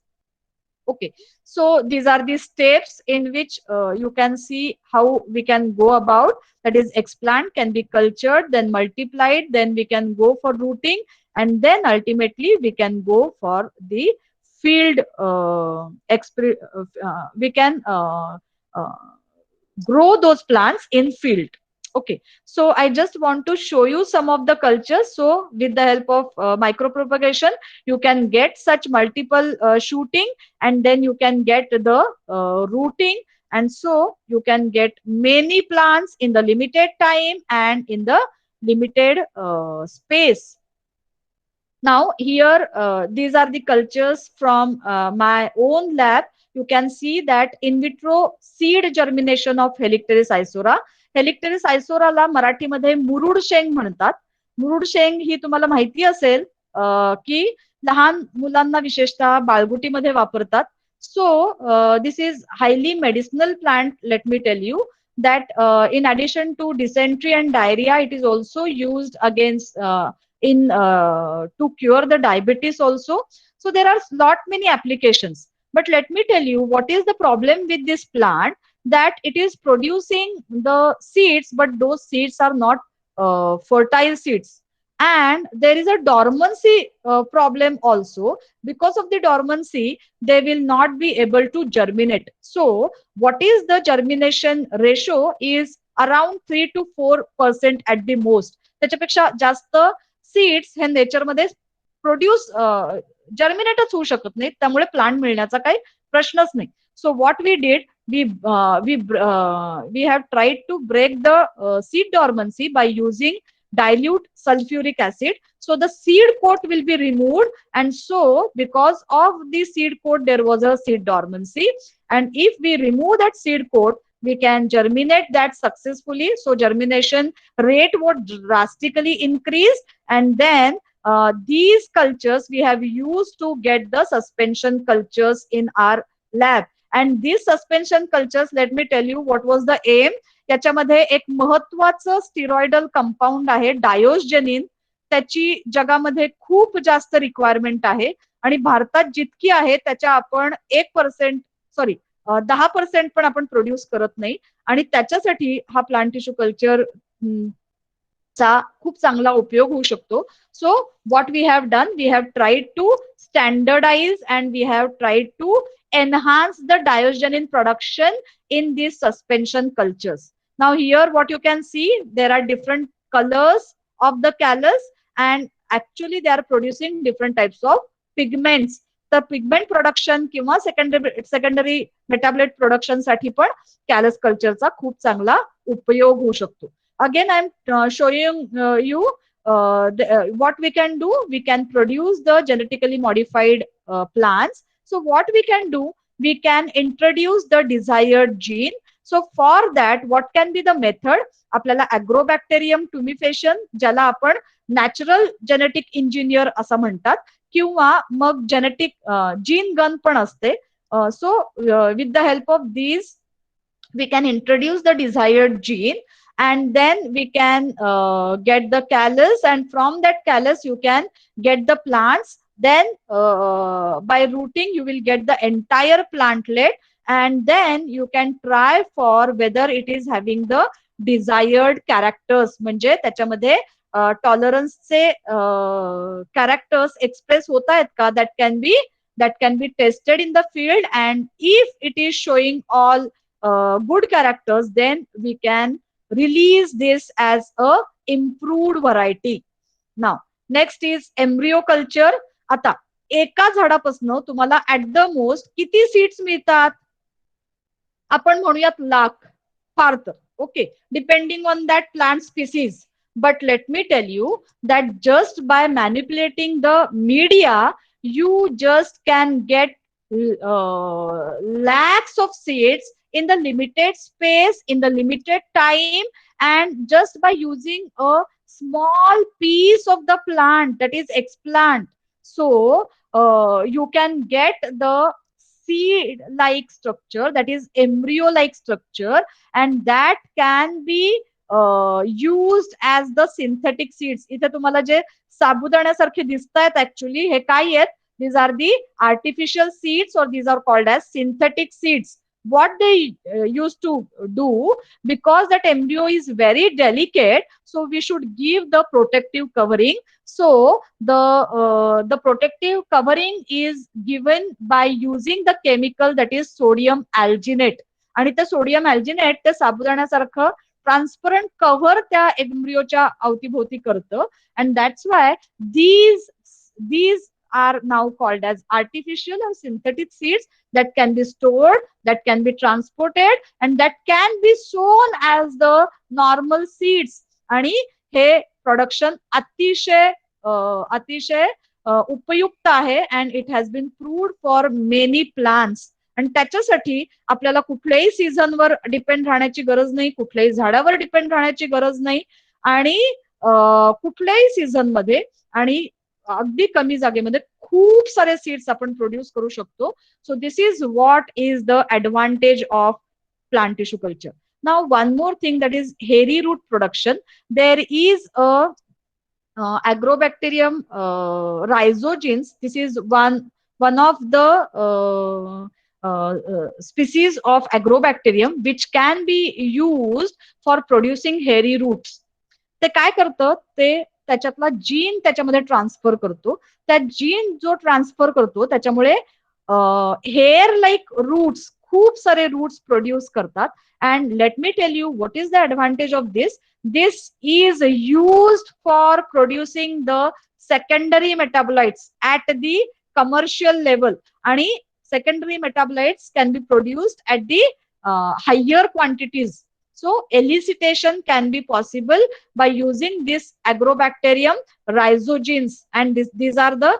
Okay, so these are the steps in which you can see how we can go about. That is, explant can be cultured, then multiplied, then we can go for rooting, and then ultimately we can go for the field. We can uh, grow those plants in field. Okay, so I just want to show you some of the cultures. So with the help of micropropagation, you can get such multiple shooting, and then you can get the rooting, and so you can get many plants in the limited time and in the limited space. Now here, these are the cultures from my own lab. You can see that in vitro seed germination of Helicteris isora. Helicteris isora मराठीमध्ये मुरुड शेंग म्हणतात. मुरुड शेंग ही तुम्हाला माहिती असेल की लहान मुलांना विशेषतः बाळगुटीमध्ये वापरतात. So this is highly medicinal plant. Let me tell you that in addition to dysentery and diarrhea, it is also used against in to cure the diabetes also. So there are lot many applications, but let me tell you what is the problem with this plant, that it is producing the seeds, but those seeds are not fertile seeds, and there is a dormancy problem also. Because of the dormancy, they will not be able to germinate. So what is the germination ratio is around 3 to 4% at the most. त्याच्यापेक्षा जास्त seeds हे नेचरमध्ये produce जर्मिनेटच होऊ शकत नाही, त्यामुळे plant मिळण्याचा काही प्रश्नच नाही. So what we did, we have tried to break the seed dormancy by using dilute sulfuric acid. So the seed coat will be removed, and so because of the seed coat there was a seed dormancy, and if we remove that seed coat we can germinate that successfully. So germination rate would drastically increase, and then these cultures we have used to get the suspension cultures in our lab. And these suspension cultures, let me tell you what was the aim. याच्यामध्ये एक महत्वाचं स्टिरॉइडल compound आहे डायोजनिन. त्याची जगामध्ये खूप जास्त requirement आहे, आणि भारतात जितकी आहे त्याच्या आपण 1%, सॉरी 10% पण आपण प्रोड्यूस करत नाही. आणि त्याच्यासाठी हा प्लांट टिश्यू कल्चर चा खूप चांगला उपयोग होऊ शकतो. So what we have done, we have tried to standardize and we have tried to enhance the diogenin production in these suspension cultures. Now here what you can see, there are different colors of the callus, and actually they are producing different types of pigments. The pigment production किंवा secondary metabolite production साठी पण callus culture चा खूप चांगला उपयोग होऊ शकतो. Again I am showing you what we can do. We can produce the genetically modified plants. So what we can do, we can introduce the desired gene. So for that what can be the method, आपल्याला agrobacterium tumefaciens, ज्याला आपण natural genetic engineer असं म्हणतात, किंवा मग genetic gene gun पण असते. So with the help of these we can introduce the desired gene, and then we can get the callus, and from that callus you can get the plants. Then by rooting you will get the entire plantlet, and then you can try for whether it is having the desired characters, म्हणजे त्याच्यामध्ये टॉलरन्सचे characters express होत आहेत का, that can be tested in the field, and if it is showing all good characters, then we can release this as a improved variety. Now next is embryo culture. आता एका झाडापासून तुम्हाला at the most किती seeds मिळतात, आपण म्हणूयात लाख, फार तर okay, depending on that plant species. But let me tell you that just by manipulating the media, you just can get lakhs of seeds in the limited space, in the limited time, and just by using a small piece of the plant, that is explant. So you can get the seed like structure, that is embryo like structure, and that can be used as the synthetic seeds. इथे तुम्हाला जे साबुदाण्यासारखे दिसतायत actually हे काय आहेत, these are the artificial seeds, or these are called as synthetic seeds. What they used to do, because that embryo is very delicate, so we should give the protective covering. So the protective covering is given by using the chemical that is sodium alginate. आणि ते sodium अल्जिनेट ते साबुदाण्यासारखं transparent cover त्या एम्ब्रियोच्या अवतीभोवती करतं, and that's why these are now called as artificial or synthetic seeds that can be stored, that can be transported, and that can be sown as the normal seeds. आणि हे production अतिशय अतिशय उपयुक्त आहे, and it has been proved for many plants. आणि त्याच्यासाठी आपल्याला कुठल्याही सीझनवर depend राहण्याची गरज नाही, कुठल्याही झाडावर डिपेंड राहण्याची गरज नाही, आणि कुठल्याही सीझन मध्ये आणि अगदी कमी जागेमध्ये खूप सारे सीड्स आपण प्रोड्यूस करू शकतो. सो this is what is the advantage of plant tissue culture. Now one more thing, that is hairy root production. There is a agrobacterium rhizogenes. This is one of the species of agrobacterium which can be used for producing hairy roots. ते काय करतं, ते त्याच्यातला gene त्याच्यामध्ये transfer करतो. त्या gene जो transfer करतो त्याच्यामुळे हेअर लाईक रूट्स, खूप सारे रूट्स प्रोड्यूस करतात. And let me tell you what is the advantage of this. This is used for producing the secondary metabolites at the commercial level, आणि secondary metabolites can be produced at the higher quantities. So elicitation can be possible by using this agrobacterium rhizogenes, and these are the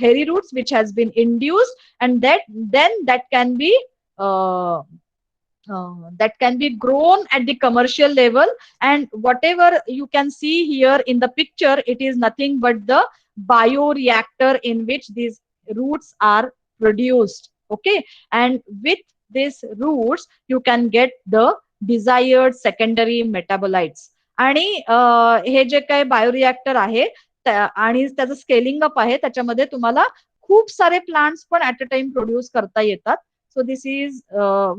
hairy roots which has been induced, and that can be uh, that can be grown at the commercial level. And whatever you can see here in the picture, it is nothing but the bioreactor in which these roots are produced. Okay, and with these roots you can get the desired secondary metabolites. आणि हे जे काही bioreactor आहे आणि त्याचं scaling up आहे, त्याच्यामध्ये तुम्हाला खूप सारे प्लांट्स पण ऍट अ टाइम प्रोड्यूस करता येतात. So this is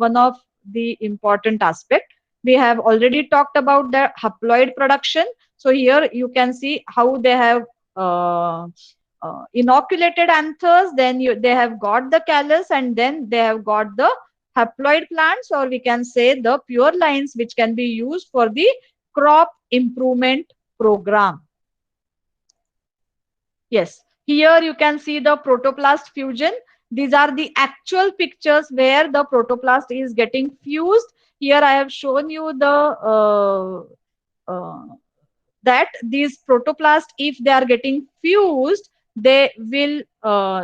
one of the important aspect. We have already talked about the haploid production. So here you can see how they have inoculated anthers, then they have got the callus, and then they have got the haploid plants, or we can say the pure lines, which can be used for the crop improvement program. Yes, here you can see the protoplast fusion. These are the actual pictures where the protoplast is getting fused. Here I have shown you the uh, that these protoplast, if they are getting fused, they will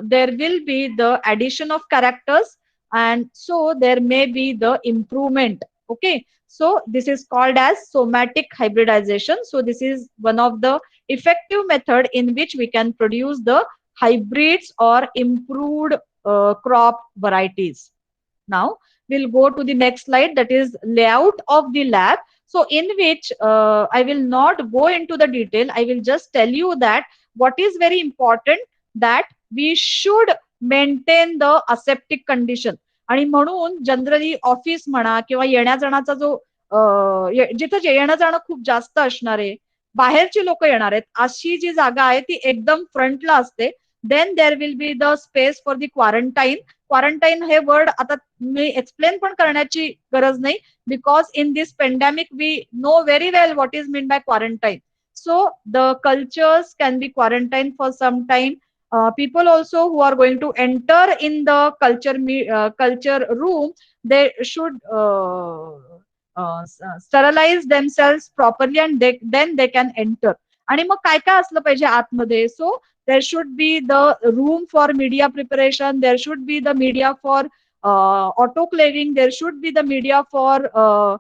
there will be the addition of characters, and so there may be the improvement. Okay, so this is called as somatic hybridization. So this is one of the effective method in which we can produce the hybrids or improved crop varieties. Now we'll go to the next slide, that is layout of the lab. So in which I will not go into the detail. I will just tell you that what is very important, that we should maintain the aseptic condition. आणि म्हणून generally office म्हणा किंवा येण्या जाण्याचा जो जिथं येणं जाणं खूप जास्त असणार आहे, बाहेरची लोक येणार आहेत, अशी जी जागा आहे ती एकदम फ्रंटला असते. Then there will be the space for the quarantine. Quarantine हे वर्ड आता मी एक्सप्लेन पण करण्याची गरज नाही, because in this pandemic we know very well what is meant by quarantine. So the cultures can be quarantined for some time. People also who are going to enter in the culture room, they should sterilize themselves properly, and then they can enter. आणि मग काय काय असलं पाहिजे आतमध्ये? सो there should be the room for media preparation, there should be the media for autoclaving, there should be the media for uh,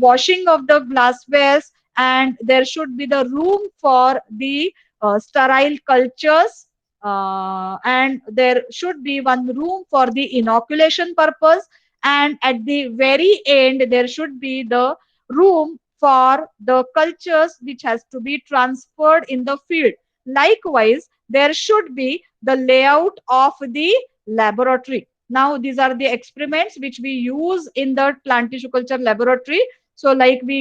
washing of the glasswares, and there should be the room for the sterile cultures, and there should be one room for the inoculation purpose, and at the very end there should be the room for the cultures which has to be transferred in the field. Likewise, there should be the layout of the laboratory. Now, these are the experiments which we use in the plant tissue culture laboratory. So, like we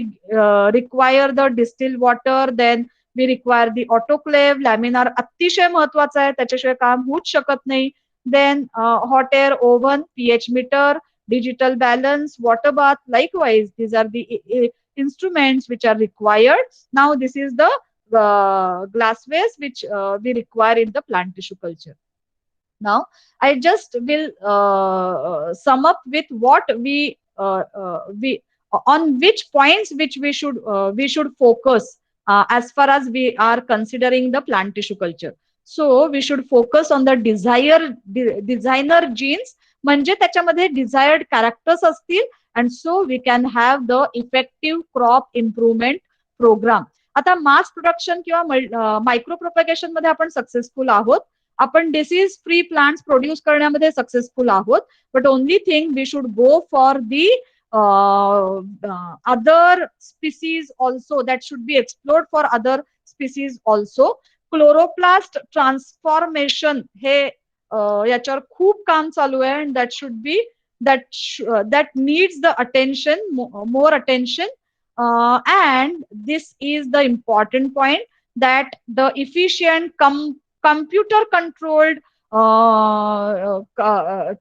require the distilled water, then we require the autoclave. Laminar अतिशय महत्वाचा आहे, त्याच्याशिवाय काम होऊच शकत नाही. Then hot air oven, pH meter, digital balance, water bath. Likewise, these are the instruments which are required. Now, this is the glasswares which we require in the plant tissue culture. Now, I just will sum up with what we on which points which we should focus as far as we are considering the plant tissue culture. So we should focus on the designer genes, म्हणजे त्याच्यामध्ये desired characters असतील, and so we can have the effective crop improvement program. आता mass production किंवा micropropagation मध्ये आपण successful आहोत, आपण disease free plants produce करण्यामध्ये सक्सेसफुल आहोत. But only thing we should go for the other species also, that should be explored for other species also. Chloroplast transformation हे याच्यावर खूप काम चालू आहे, and that should be that needs the attention, more attention, and this is the important point, that the efficient computer controlled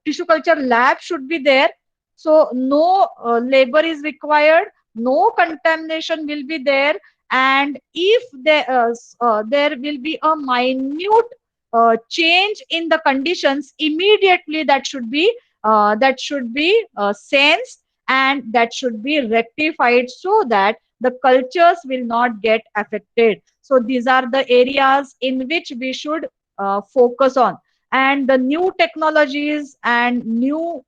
tissue culture lab should be there. So no labor is required, no contamination will be there, and if there will be a minute change in the conditions, immediately that should be sensed, and that should be rectified so that the cultures will not get affected. So these are the areas in which we should focus on, and the new technologies and new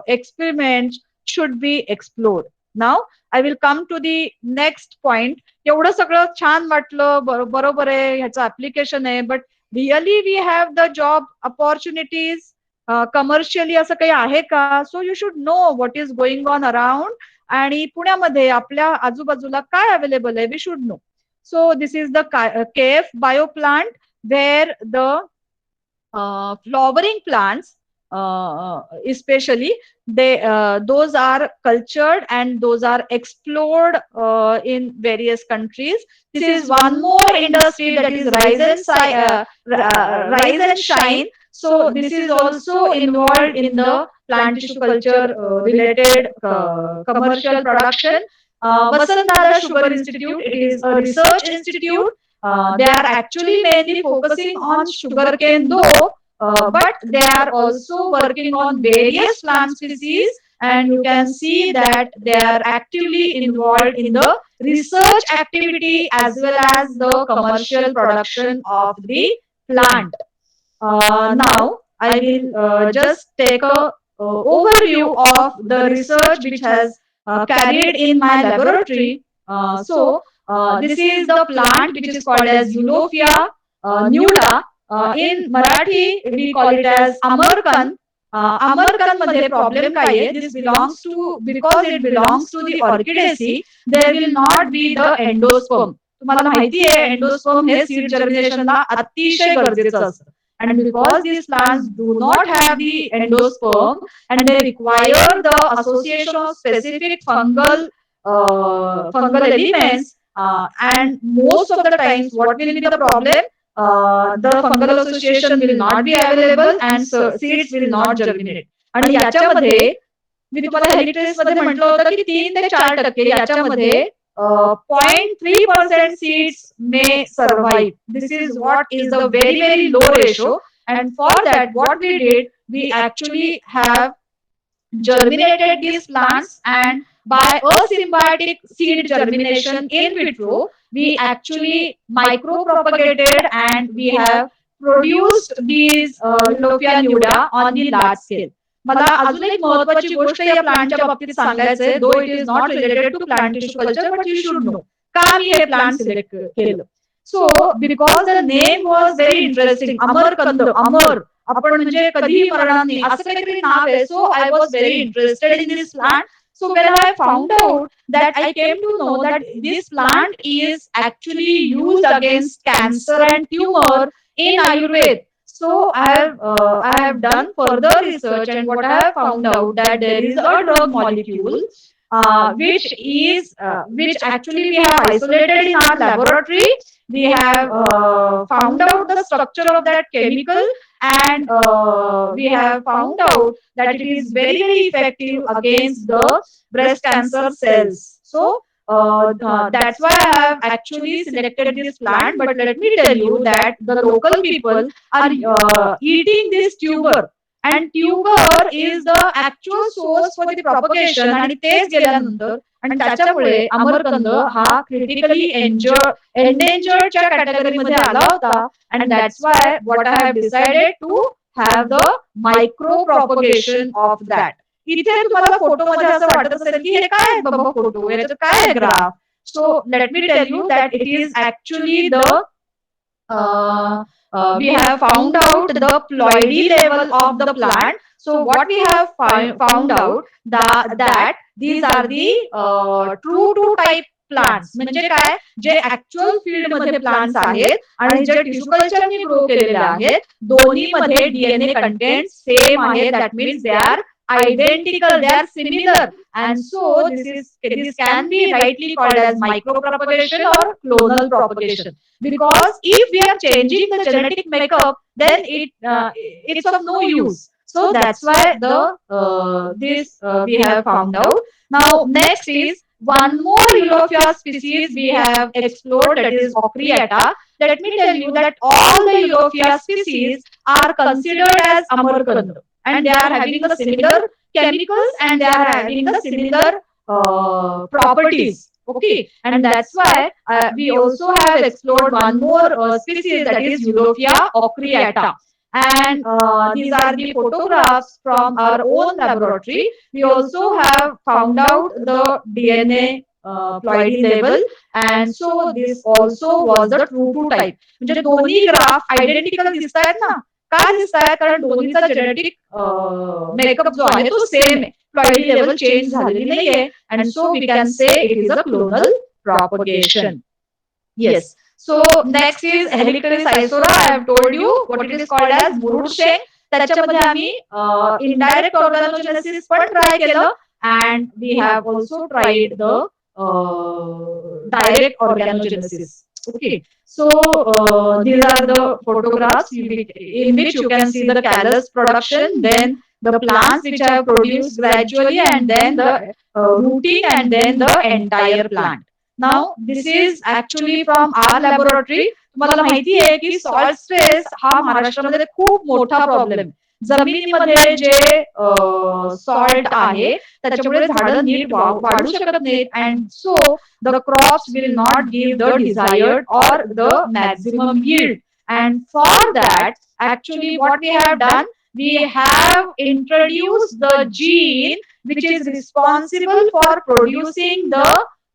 experiments should be explored. Now I will come to the next point. एवढं सगळं छान वाटलं, बरोबर आहे, ह्याचं application आहे, but really we have the job opportunities commercially असं काही आहे का? So you should know what is going on around, आणि पुण्यामध्ये आपल्या आजूबाजूला काय अवेलेबल आहे, we should know. So this is the KF bio plant, where the flowering plants, especially they those are cultured and those are explored in various countries. This is one more industry, that is rise and shine. So this is also involved in the plant tissue culture related commercial production. Vasantdada Sugar Institute, it is a research institute. They are actually mainly focusing on sugarcane though, but they are also working on various plant species, and you can see that they are actively involved in the research activity as well as the commercial production of the plant. Now I will just take a overview of the research which has carried in my laboratory. This is the plant which is called as Eulophia nuda. In Marathi, we call it as Amarkan. Amarkan मध्ये problem काय आहे? This belongs to, because it belongs to the Orchidaceae, there will not be the endosperm. तुम्हाला माहिती आहे endosperm हे seed जर्मिनेशनला अतिशय गरजेचं असतं. And because these plants do not have the endosperm and they require the association of specific fungal elements, and most of the times, what will be the problem? The fungal association will not be available and seeds will not germinate. आणि याच्यामध्ये मी तुम्हाला हेलिट्रेस मध्ये म्हटलं होतं की 3 ते 4% याच्यामध्ये 0.3% seeds may survive. This is what is the very, very low ratio. And for that, what we did, we actually have germinated these plants, and by a symbiotic seed germination in vitro, we actually micro propagated and we have produced these Eulophia nuda on the large scale. मला अजून एक महत्वाची गोष्ट या प्लांटच्या बाबतीत सांगायचं आहे, though it is not related to plant tissue culture, but you should know का मी हे प्लांट सिलेक्ट केलं. So because the name was very interesting, अमरकंद, अमर, आपण म्हणजे कधीही मरणार नाही असं काहीतरी नाव आहे. So I was very interested in this plant. So when I found out that, I came to know that this plant is actually used against cancer and tumor in Ayurveda. So I have done further research, and what I have found out that there is a drug molecule which actually we have isolated in our laboratory. We have found out the structure of that chemical, and we have found out that it is very, very effective against the breast cancer cells. So that's why I have actually selected this plant. But let me tell you that the local people are eating this tuber, and tuber is the actual source for the propagation, आणि तेच गेल्यानंतर आणि त्याच्यामुळे अमरकंद हा critically एंडेंजर्डच्या कॅटेगरीमध्ये आला होता. and that's why what I have decided to have the micro propagation of that. इथे तुम्हाला फोटोमध्ये असं वाटत असेल की हे काय आहे बाबा फोटो, याच्यात काय आहे graph. So let me tell you that it is actually the we have found out the ploidy level of the plant. So what we have found out that these are the true to type plants. म्हणजे काय, जे actual field मध्ये plants आहेत आणि जे tissue कल्चरने grow केलेले आहेत, दोन्हीमध्ये डीएनए कंटेंट सेम आहे. That means they are identical, they are similar, and so this can be rightly called as micro propagation or clonal propagation, because if we are changing the genetic makeup, then it's of no use. So that's why we have found out. Now next is one more Eulophia species we have explored, that is Ochriata. Let me tell you that all the Eulophia species are considered as Amarkand. and they are having the similar chemicals and they are having the similar properties. Okay, and that's why we also have explored one more species, that is Eulophia ocreata. And these are the photographs from our own laboratory. We also have found out the DNA ploidy level, and so this also was the true to type. म्हणजे दोन्ही graph identical दिसतायत ना, का दिसतायत? कारण दोन्हीचा genetic makeup जो आहे तो सेम आहे, प्लॉइडी लेवल चेंज झालेली नाहीये, and so we can say it is a clonal propagation. Yes. So next is Helictis isora. I have told you what it is called as Murud शेंग. त्याच्यामध्ये आम्ही indirect organogenesis पण try केलं, and we have also tried the direct organogenesis. Okay. So these are the photographs in which you can see the callus production, then the plants which have produced gradually, and then the rooting, and then the entire plant. Now, this is actually from our laboratory. तुम्हाला माहिती आहे की salt stress हा महाराष्ट्रामध्ये खूप मोठा problem. जमिनीमध्ये जे salt आहे त्याच्यामुळे झाडं नीट वाढू शकत नाहीत, and so the crops will not give the desired or the maximum yield. And for that, actually what we have done, we have introduced the gene which is responsible for producing the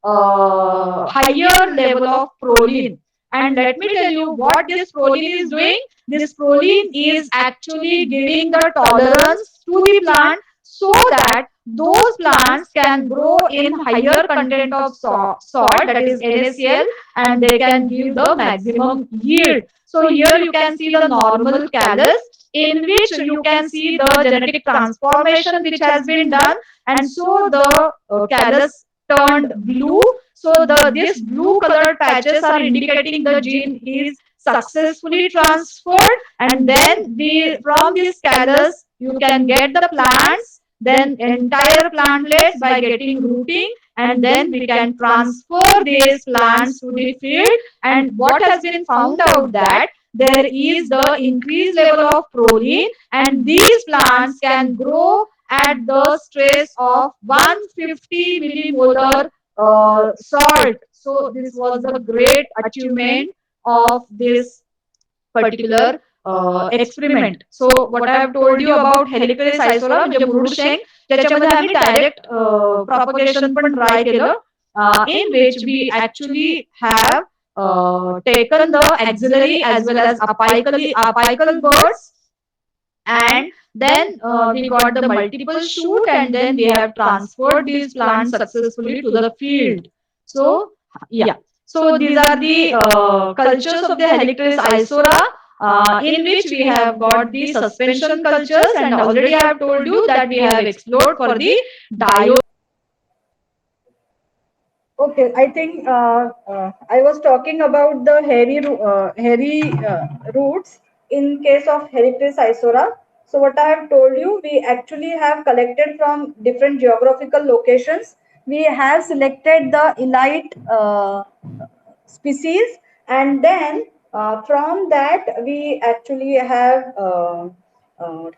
higher level of proline. And let me tell you what this proline is doing. This proline is actually giving the tolerance to the plant so that those plants can grow in higher content of salt, that is NaCl, and they can give the maximum yield. So here you can see the normal callus in which you can see the genetic transformation which has been done, and so the callus turned blue. So this blue colored patches are indicating the gene is successfully transferred, and then from this callus you can get the plants, then entire plantlets by getting rooting, and then we can transfer these plants to the field. And what has been found out that there is the increased level of proline, and these plants can grow at the stress of 150 millimolar salt. So this was a great achievement of this particular experiment. So what I have told you about Helictis isora म्हणजे मुरुड शेंग, ज्याच्यामध्ये आम्ही direct propagation पण try केलं, in which we actually have taken the axillary as well as apical birds, and then we got the multiple shoot, and then we have transferred these plants successfully to the field. So yeah, so these are the cultures of the Helictis isora, in which we have got the suspension cultures, and already I have told you that we have explored for the dio. Okay, I think I was talking about the hairy roots in case of Helictis isora. So what I have told you, we actually have collected from different geographical locations. We have selected the elite species, and then from that we actually have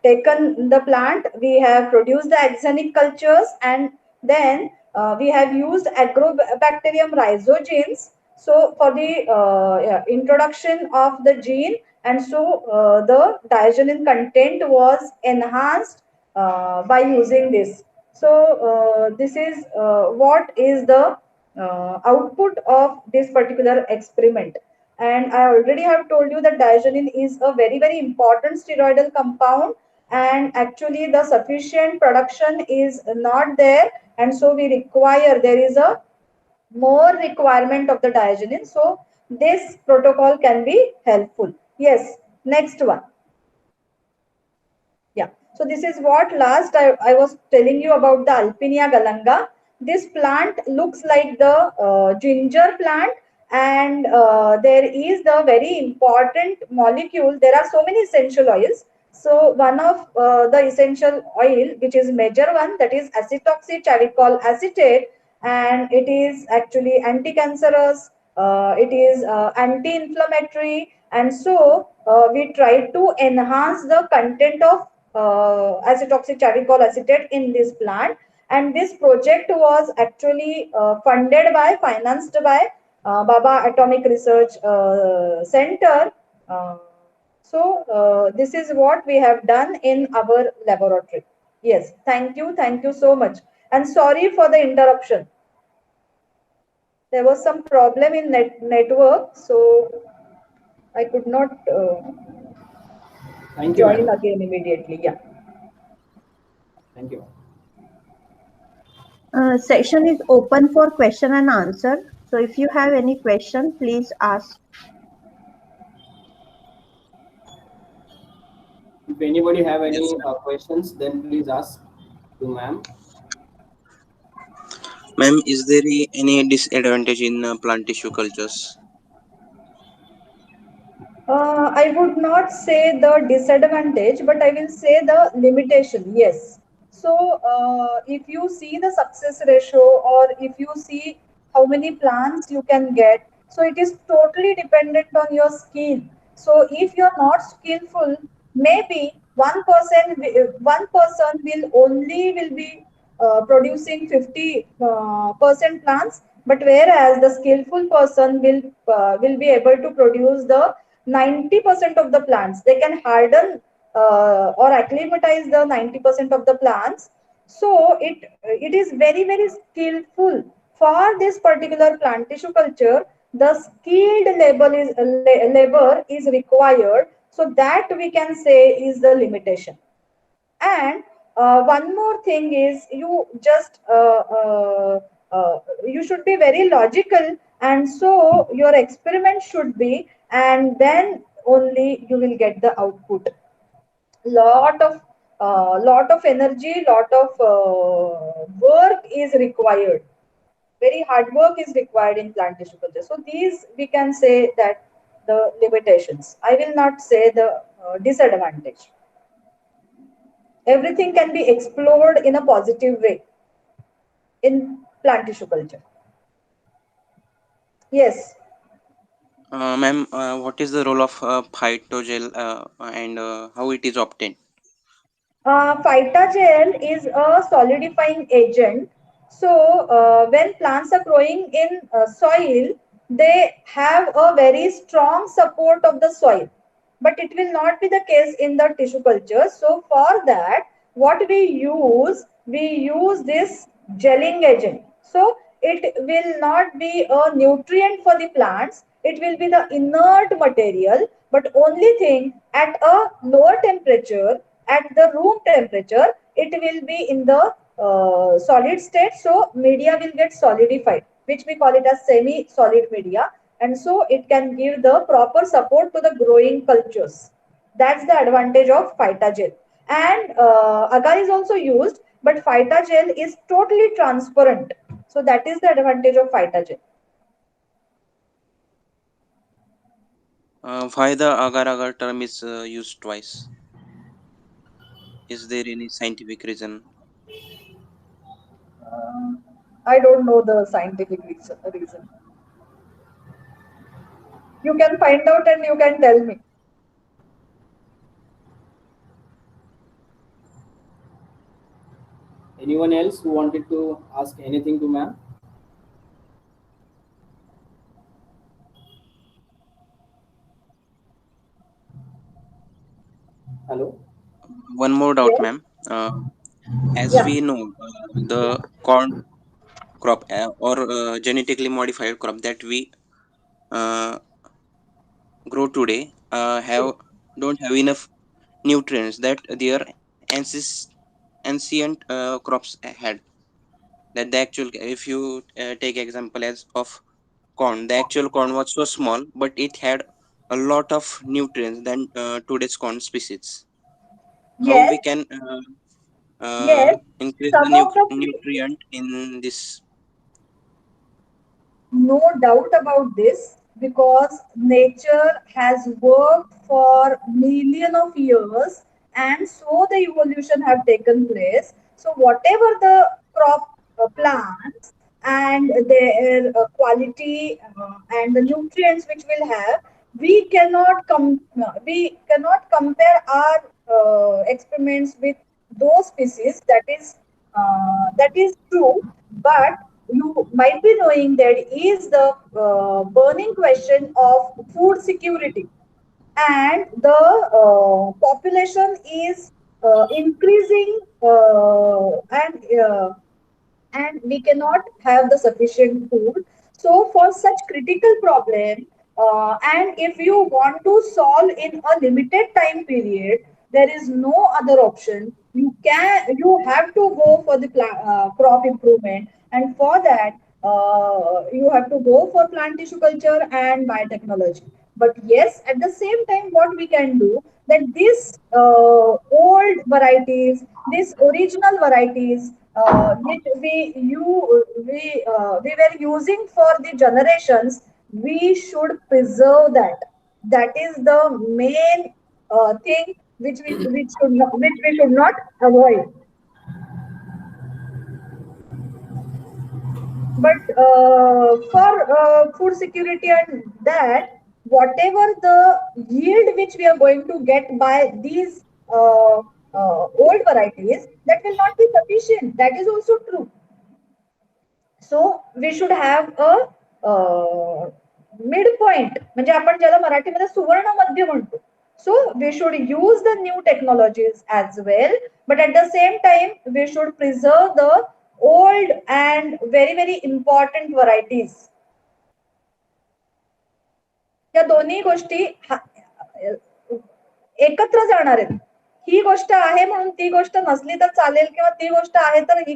taken the plant, we have produced the axenic cultures, and then we have used agrobacterium rhizogenes so for the introduction of the gene, and so the diagenin content was enhanced by using this. So this is what is the output of this particular experiment. And I already have told you that diagenin is a very important steroidal compound, and actually the sufficient production is not there, and so there is a more requirement of the diagenin, so this protocol can be helpful. Yes, next one. Yeah, so this is what last I was telling you about the Alpinia galanga. This plant looks like the ginger plant, and there is the very important molecule. There are so many essential oils. So one of the essential oil, which is major one, that is acetoxychavicol acetate, and it is actually anti-cancerous. It is anti-inflammatory, and so we try to enhance the content of acetoxic charcoal acetate in this plant. And this project was actually funded by, financed by Baba Atomic Research Center. Uh, this is what we have done in our laboratory. Yes, thank you so much. And sorry for the interruption. There was some problem in network, so I could not Thank you, join ma'am. again immediately. Yeah. Thank you. Session is open for question and answer. So if you have any question, please ask. If anybody have Yes, any ma'am. questions, then please ask to ma'am. Ma'am, is there any disadvantage in plant tissue cultures? I would not say the disadvantage, but I will say the limitation. Yes. So, if you see the success ratio, or if you see how many plants you can get, so it is totally dependent on your skill. So, if you're not skillful, maybe one person will be producing 50 percent plants, but whereas the skillful person will be able to produce the 90% of the plants. They can harden or acclimatize the 90% of the plants. So it is very skillful for this particular plant tissue culture. The skilled labor is required, so that we can say is the limitation. And one more thing is, you should be very logical, and so your experiment should be, and then only you will get the output. Lot of energy, lot of work is required. Very hard work is required in plant tissue culture. So these we can say that the limitations. I will not say the disadvantage. Everything can be explored in a positive way in plant tissue culture. Yes. Ma'am, what is the role of phytogel and how it is obtained? Phytogel is a solidifying agent. So when plants are growing in soil, they have a very strong support of the soil. But it will not be the case in the tissue culture. So for that, what we use this gelling agent. So it will not be a nutrient for the plants. It will be the inert material, but only thing, at a lower temperature, at the room temperature, it will be in the solid state. So media will get solidified, which we call it as semi solid media, and so it can give the proper support to the growing cultures. That's the advantage of phytogel. And agar is also used, but phytogel is totally transparent. So that is the advantage of phytogel. Why the agar-agar term is used twice? Is there any scientific reason? Uh, I don't know the scientific reason. You can find out and you can tell me. Anyone else who wanted to ask anything to ma'am? Hello. One more doubt, Yes. ma'am. As Yeah. we know, the corn crop or genetically modified crop that we uh, grow today have don't have enough nutrients that their ancient crops had. That the actual, if you take example as of corn, the actual corn was so small, but it had a lot of nutrients than today's corn species. How we Yes. can Yes. increase the Some of the nutrient in this? No doubt about this, because nature has worked for million of years, and so the evolution have taken place. So whatever the crop plants and their quality and the nutrients which will have, we cannot compare our experiments with those species. That is true, but you might be knowing there is the burning question of food security, and the population is increasing, and we cannot have the sufficient food. So for such critical problem, and if you want to solve in a limited time period, there is no other option. You have to go for the crop improvement, and for that you have to go for plant tissue culture and biotechnology. But yes, at the same time, what we can do, that these old varieties, these original varieties, which we were using for the generations, we should preserve that. That is the main thing which we should not avoid. But for food security and that, whatever the yield which we are going to get by these old varieties, that will not be sufficient. That is also true. So we should have a mid point, म्हणजे आपण ज्याला मराठीमध्ये सुवर्ण मध्य म्हणतो. So we should use the new technologies as well, but at the same time we should preserve the old and very very important varieties. या दोन्ही गोष्टी एकत्र जाणार आहेत. ही गोष्ट आहे म्हणून ती गोष्ट नसली तर चालेल, किंवा ती गोष्ट आहे तर ही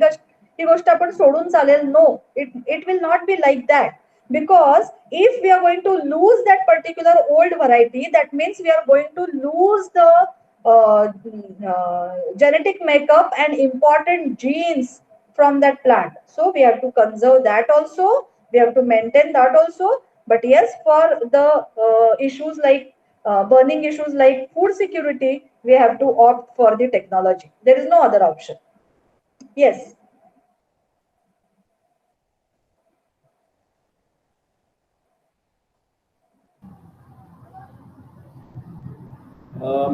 गोष्ट आपण सोडून चालेल. No, it will not be like that. Because if we are going to lose that particular old variety, that means we are going to lose the genetic makeup and important genes from that plant. So we have to conserve that also, we have to maintain that also. But yes, for the issues like burning issues like food security, we have to opt for the technology. There is no other option. Yes.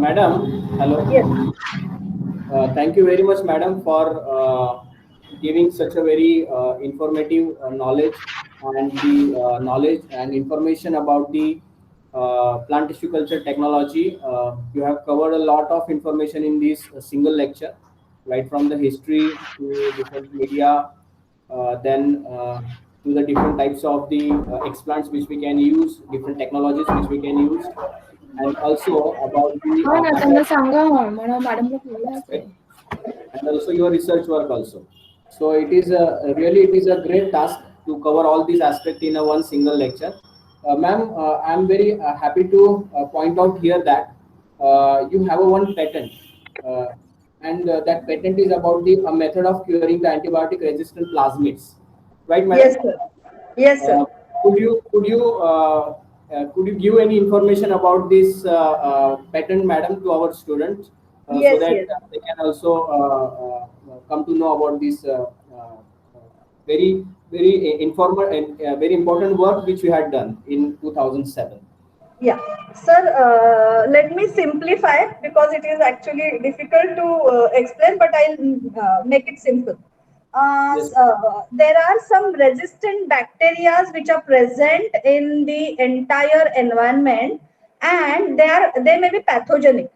Madam, hello. Yes. Thank you very much, madam, for giving such a very informative knowledge, and the knowledge and information about the plant tissue culture technology. You have covered a lot of information in this single lecture, right from the history to different media, then to the different types of the explants which we can use, different technologies which we can use, and also about the हा ना, त्यांना सांगा म्हणा मॅडमला बोलला aspect, and also your research work also. So it is really it is a great task to cover all these aspects in a one single lecture. Ma'am, I am very happy to point out here that you have a one patent, and that patent is about the method of curing the antibiotic resistant plasmids, right, madam? Yes, sir. Yes, sir. Could you give any information about this patent, madam, to our students, Yes, so that yes. they can also come to know about this very very informal and very important work which we had done in 2007. Yeah, sir, let me simplify, because it is actually difficult to explain, but I'll make it simple. Yes. There are some resistant bacteria which are present in the entire environment, and they may be pathogenic.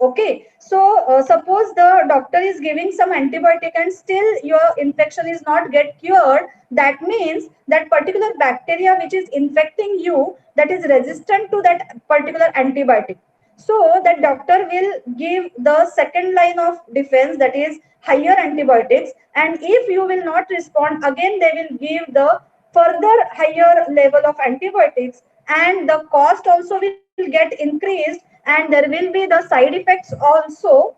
Okay, so suppose the doctor is giving some antibiotic and still your infection is not get cured. That means that particular bacteria which is infecting you, that is resistant to that particular antibiotic. So that doctor will give the second line of defense, that is higher antibiotics, and if you will not respond, again they will give the further higher level of antibiotics, and the cost also will get increased, and there will be the side effects also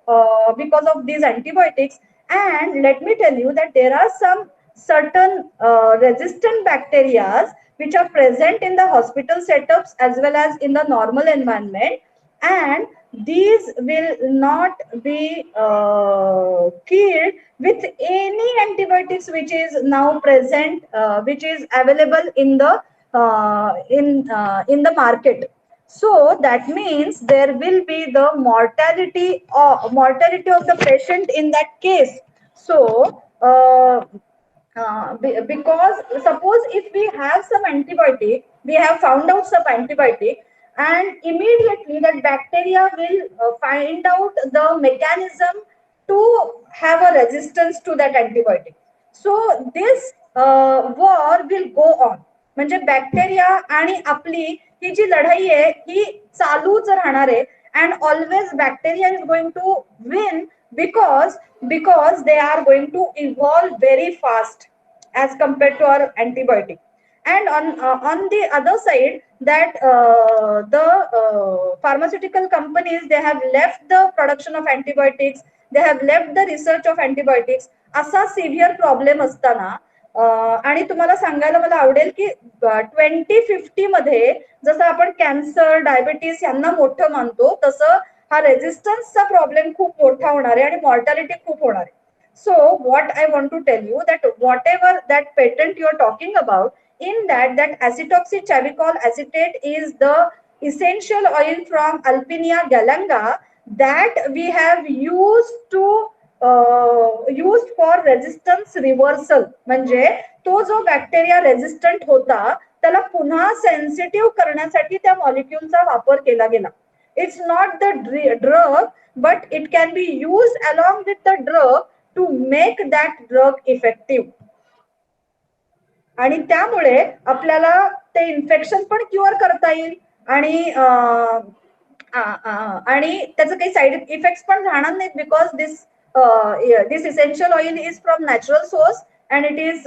because of these antibiotics. And let me tell you that there are some certain resistant bacteria which are present in the hospital setups as well as in the normal environment, and these will not be killed with any antibiotics which is now present, which is available in the market. So that means there will be the mortality of the patient in that case. So because suppose if we have some antibiotic, we have found out some antibiotic, and immediately that bacteria will find out the mechanism to have a resistance to that antibiotic. So this war will go on. म्हणजे bacteria आणि आपली ही जी लढाई आहे ही चालूच राहणार आहे. And always bacteria is going to win because they are going to evolve very fast as compared to our antibiotic. And on the other side, that the pharmaceutical companies, they have left the production of antibiotics, they have left the research of antibiotics. असा severe problem असताना आणि तुम्हाला सांगायला मला आवडेल की 2050 मध्ये जसं आपण कॅन्सर, डायबिटीस यांना मोठं मानतो, तसं हा रेझिस्टन्सचा प्रॉब्लेम खूप मोठा होणार आहे आणि मॉर्टॅलिटी खूप होणार आहे. So what I want to tell you, that whatever that patent you are talking about, in that acetoxychavicol acetate is the essential oil from Alpinia galanga that we have used for resistance reversal. म्हणजे तो जो bacteria resistant होता त्याला पुन्हा sensitive करण्यासाठी त्या मॉलिक्युलचा वापर केला गेला. It's not the drug, but it can be used along with the drug to make that drug effective. आणि त्यामुळे आपल्याला ते इन्फेक्शन पण क्युअर करता येईल आणि त्याचं काही साईड इफेक्ट्स पण राहणार नाहीत, because this essential oil is from natural source and it is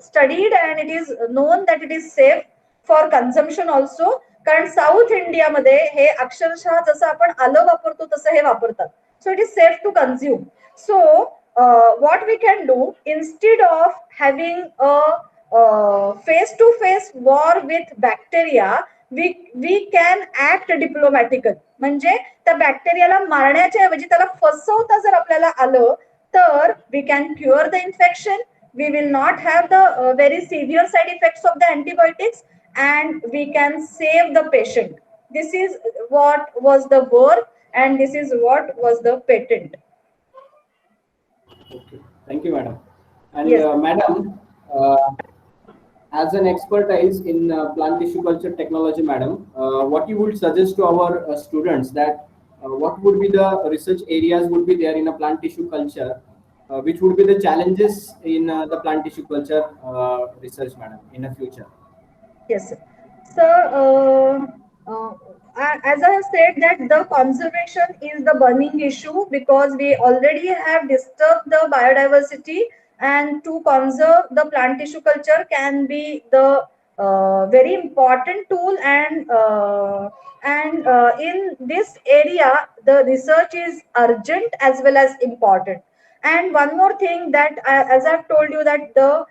studied and it is known that it is safe for consumption also. कारण साऊथ इंडियामध्ये हे अक्षरशः जसं आपण आलं वापरतो तसं हे वापरतात. So it is safe to consume. So what we can do, instead of having a face to face war with bacteria, we can act diplomatically. म्हणजे त्या बॅक्टेरियाला मारण्याच्या ऐवजी त्याला फसवता जर आपल्याला आलं तर we can cure the infection, we will not have the very severe side effects of the antibiotics, and we can save the patient. This is what was the work and this is what was the patent. Okay, thank you, madam. And Yes. Madam, as an expertise in plant tissue culture technology, madam, what you would suggest to our students, that what would be the research areas would be there in a plant tissue culture, which would be the challenges in the plant tissue culture research, madam, in the future? Yes, sir. So, as I have said, that the conservation is the burning issue, because we already have disturbed the biodiversity, and to conserve the plant tissue culture can be the very important tool. And in this area, the research is urgent as well as important. And one more thing, that as I've told you, that the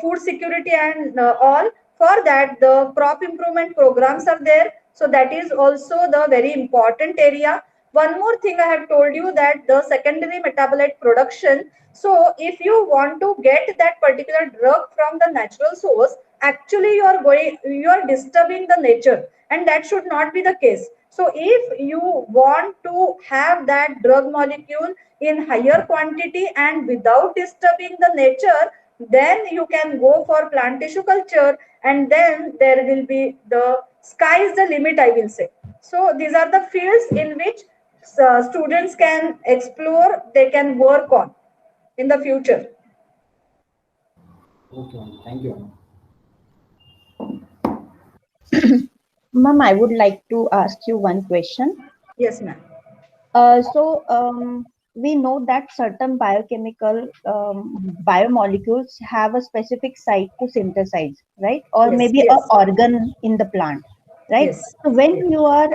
food security and all, for that the crop improvement programs are there, so that is also the very important area. One more thing I have told you, that the secondary metabolite production. So if you want to get that particular drug from the natural source, actually you are disturbing the nature, and that should not be the case. So if you want to have that drug molecule in higher quantity and without disturbing the nature, then you can go for plant tissue culture, and then there will be the sky is the limit, I will say. So these are the fields in which students can explore, they can work on in the future. Okay, thank you. Ma'am, I would like to ask you one question. Yes, ma'am. We know that certain biochemical biomolecules have a specific site to synthesize, right? Or Yes, maybe yes. an organ in the plant, right? Yes. So when you are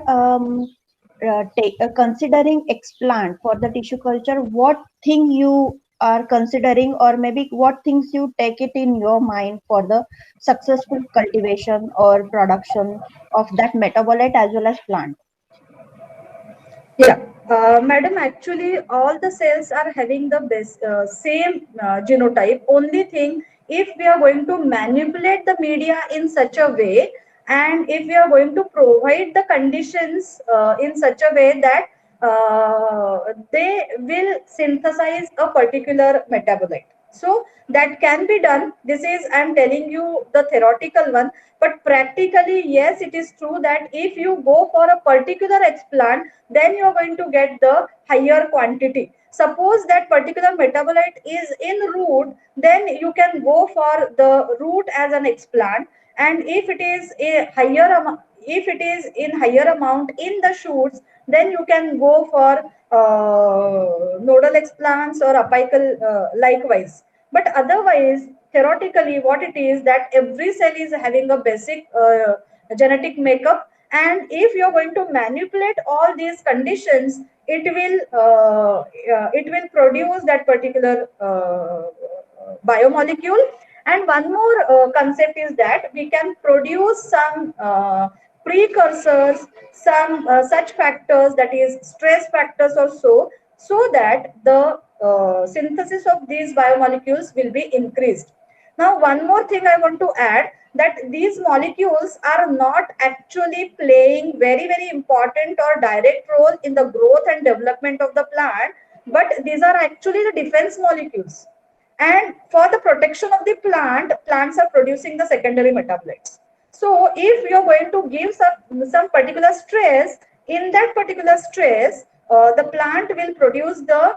considering explant for the tissue culture, what thing you are considering, or maybe what things you take it in your mind for the successful cultivation or production of that metabolite as well as plant? Yeah, madam, actually all the cells are having the same genotype. Only thing, if we are going to manipulate the media in such a way and if we are going to provide the conditions in such a way that they will synthesize a particular metabolite. So that can be done. This is, I'm telling you the theoretical one, but practically, yes, it is true that if you go for a particular explant, then you are going to get the higher quantity. Suppose that particular metabolite is in root, then you can go for the root as an explant, and if it is a higher amount, if it is in higher amount in the shoots, then you can go for nodal explants or apical likewise. But otherwise, theoretically, what it is that every cell is having a basic genetic makeup, and if you're going to manipulate all these conditions, it will produce that particular biomolecule. And one more concept is that we can produce some precursors, some such factors, that is stress factors or so that the synthesis of these biomolecules will be increased. Now, one more thing I want to add, that these molecules are not actually playing very important or direct role in the growth and development of the plant, but these are actually the defense molecules. And for the protection of the plant, plants are producing the secondary metabolites. So if you're going to give some particular stress, in that particular stress, the plant will produce the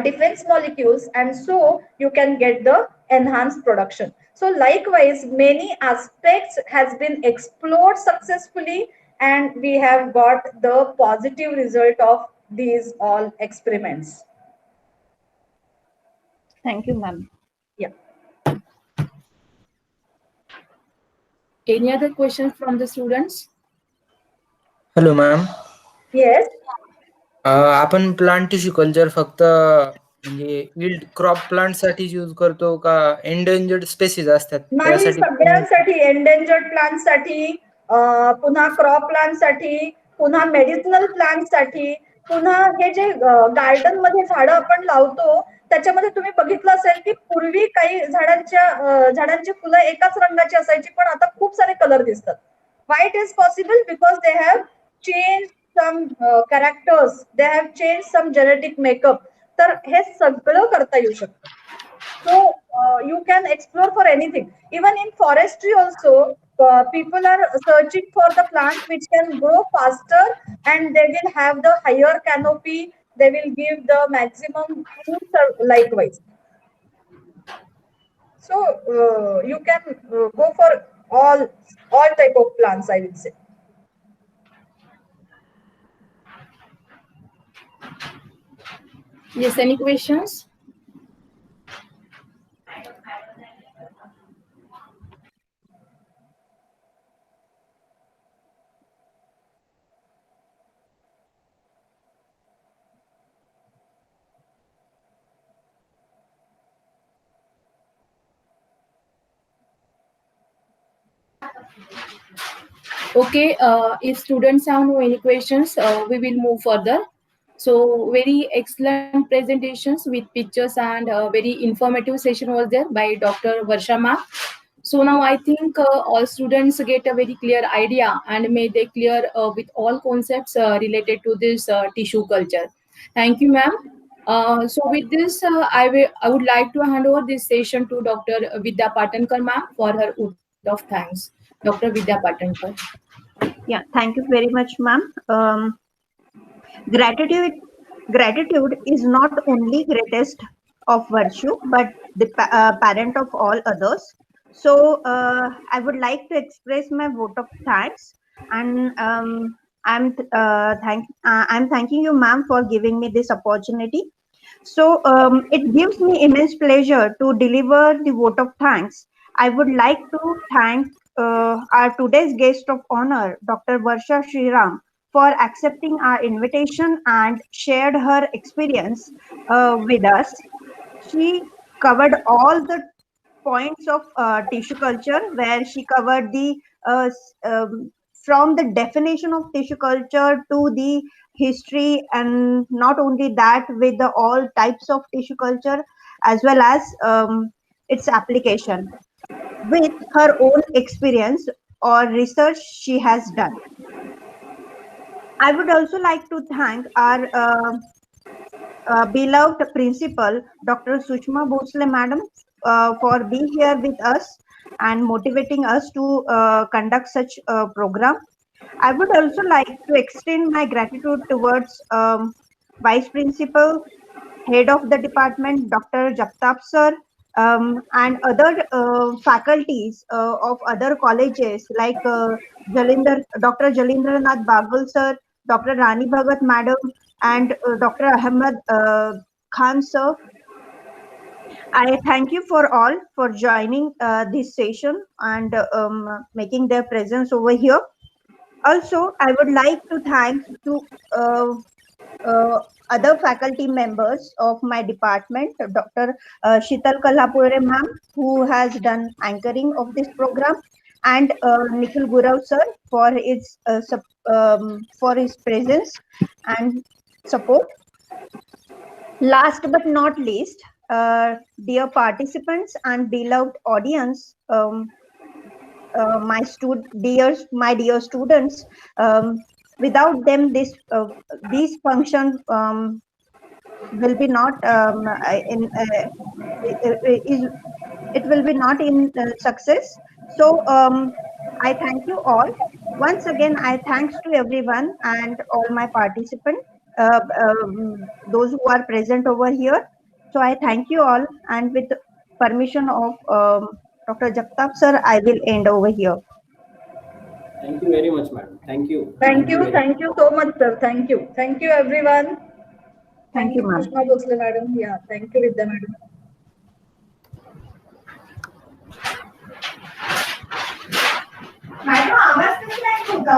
defense molecules, and so you can get the enhanced production. So likewise, many aspects has been explored successfully, and we have got the positive result of these all experiments. Thank you, ma'am. Yeah. Any other questions from the students? Hello ma'am. Yes. आपण plant tissue culture फक्त म्हणजे yield crop plant साठी use करतो का endangered species असतात नाही, त्यासाठी सगळ्यांसाठी, एंडेंजर्ड प्लांट साठी, पुन्हा क्रॉप प्लांट साठी, पुन्हा मेडिसिनल प्लांट साठी, पुन्हा हे जे गार्डन मध्ये झाडं आपण लावतो त्याच्यामध्ये तुम्ही बघितलं असेल की पूर्वी काही झाडांची फुलं एकाच रंगाची असायची, पण आता खूप सारे कलर दिसतात. Why it is possible? Because they have changed some characters, they have changed some genetic makeup. तर हे सगळं करता येऊ शकतं. So you can explore for anything. Even in forestry also, people are searching for the plants which can grow faster, and they will have the higher canopy. They will give the maximum fruits likewise. So you can go for all type of plants, I will say. Yes, any questions? Okay, if students have no any questions, we will move further. So very excellent presentations with pictures, and very informative session was there by Dr. Varsha ma'am. So now I think all students get a very clear idea, and may they clear with all concepts related to this tissue culture. Thank you, ma'am. So with this, I would like to hand over this session to Dr. Vidya Patankar ma'am for her vote of thanks. Dr. Vidya Patankar. Yeah, thank you very much, ma'am. Gratitude is not only greatest of virtue, but the parent of all others. So I would like to express my vote of thanks, and I'm thanking you, ma'am, for giving me this opportunity. So it gives me immense pleasure to deliver the vote of thanks. I would like to thank our today's guest of honor, Dr. Varsha Sriram, for accepting our invitation and shared her experience with us. She covered all the points of tissue culture, where she covered the from the definition of tissue culture to the history, and not only that, with the all types of tissue culture, as well as its application. With her own experience, or research she has done. I would also like to thank our beloved principal, Dr. Sushma Bhosle Madam, for being here with us and motivating us to conduct such a program. I would also like to extend my gratitude towards Vice Principal, Head of the Department, Dr. Japtap Sir, and other faculties of other colleges like Dr. Jalindranath Bagal Sir, Dr. Rani Bhagat Madam, and Dr. Ahmed Khan Sir. I thank you for all for joining this session and making their presence over here. Also, I would like to thank to other faculty members of my department, Dr. Shital Kalapure ma'am, who has done anchoring of this program, and Nikhil Gurav sir for his presence and support. Last but not least, dear participants and beloved audience, my dear students, without them these functions will be not it will be not in success. So I thank you all once again. I thanks to everyone and all my participants, those who are present over here. So I thank you all, and with permission of Dr. Jagtap sir, I will end over here. Thank you very much, madam. Thank you. Thank you. very Thank you so much, sir. Thank you. Thank you, everyone. Thank you, ma'am. Sushma Bhosle madam. Yeah, thank you, Vidya madam. Madam आवाज कसला आहे तुझा?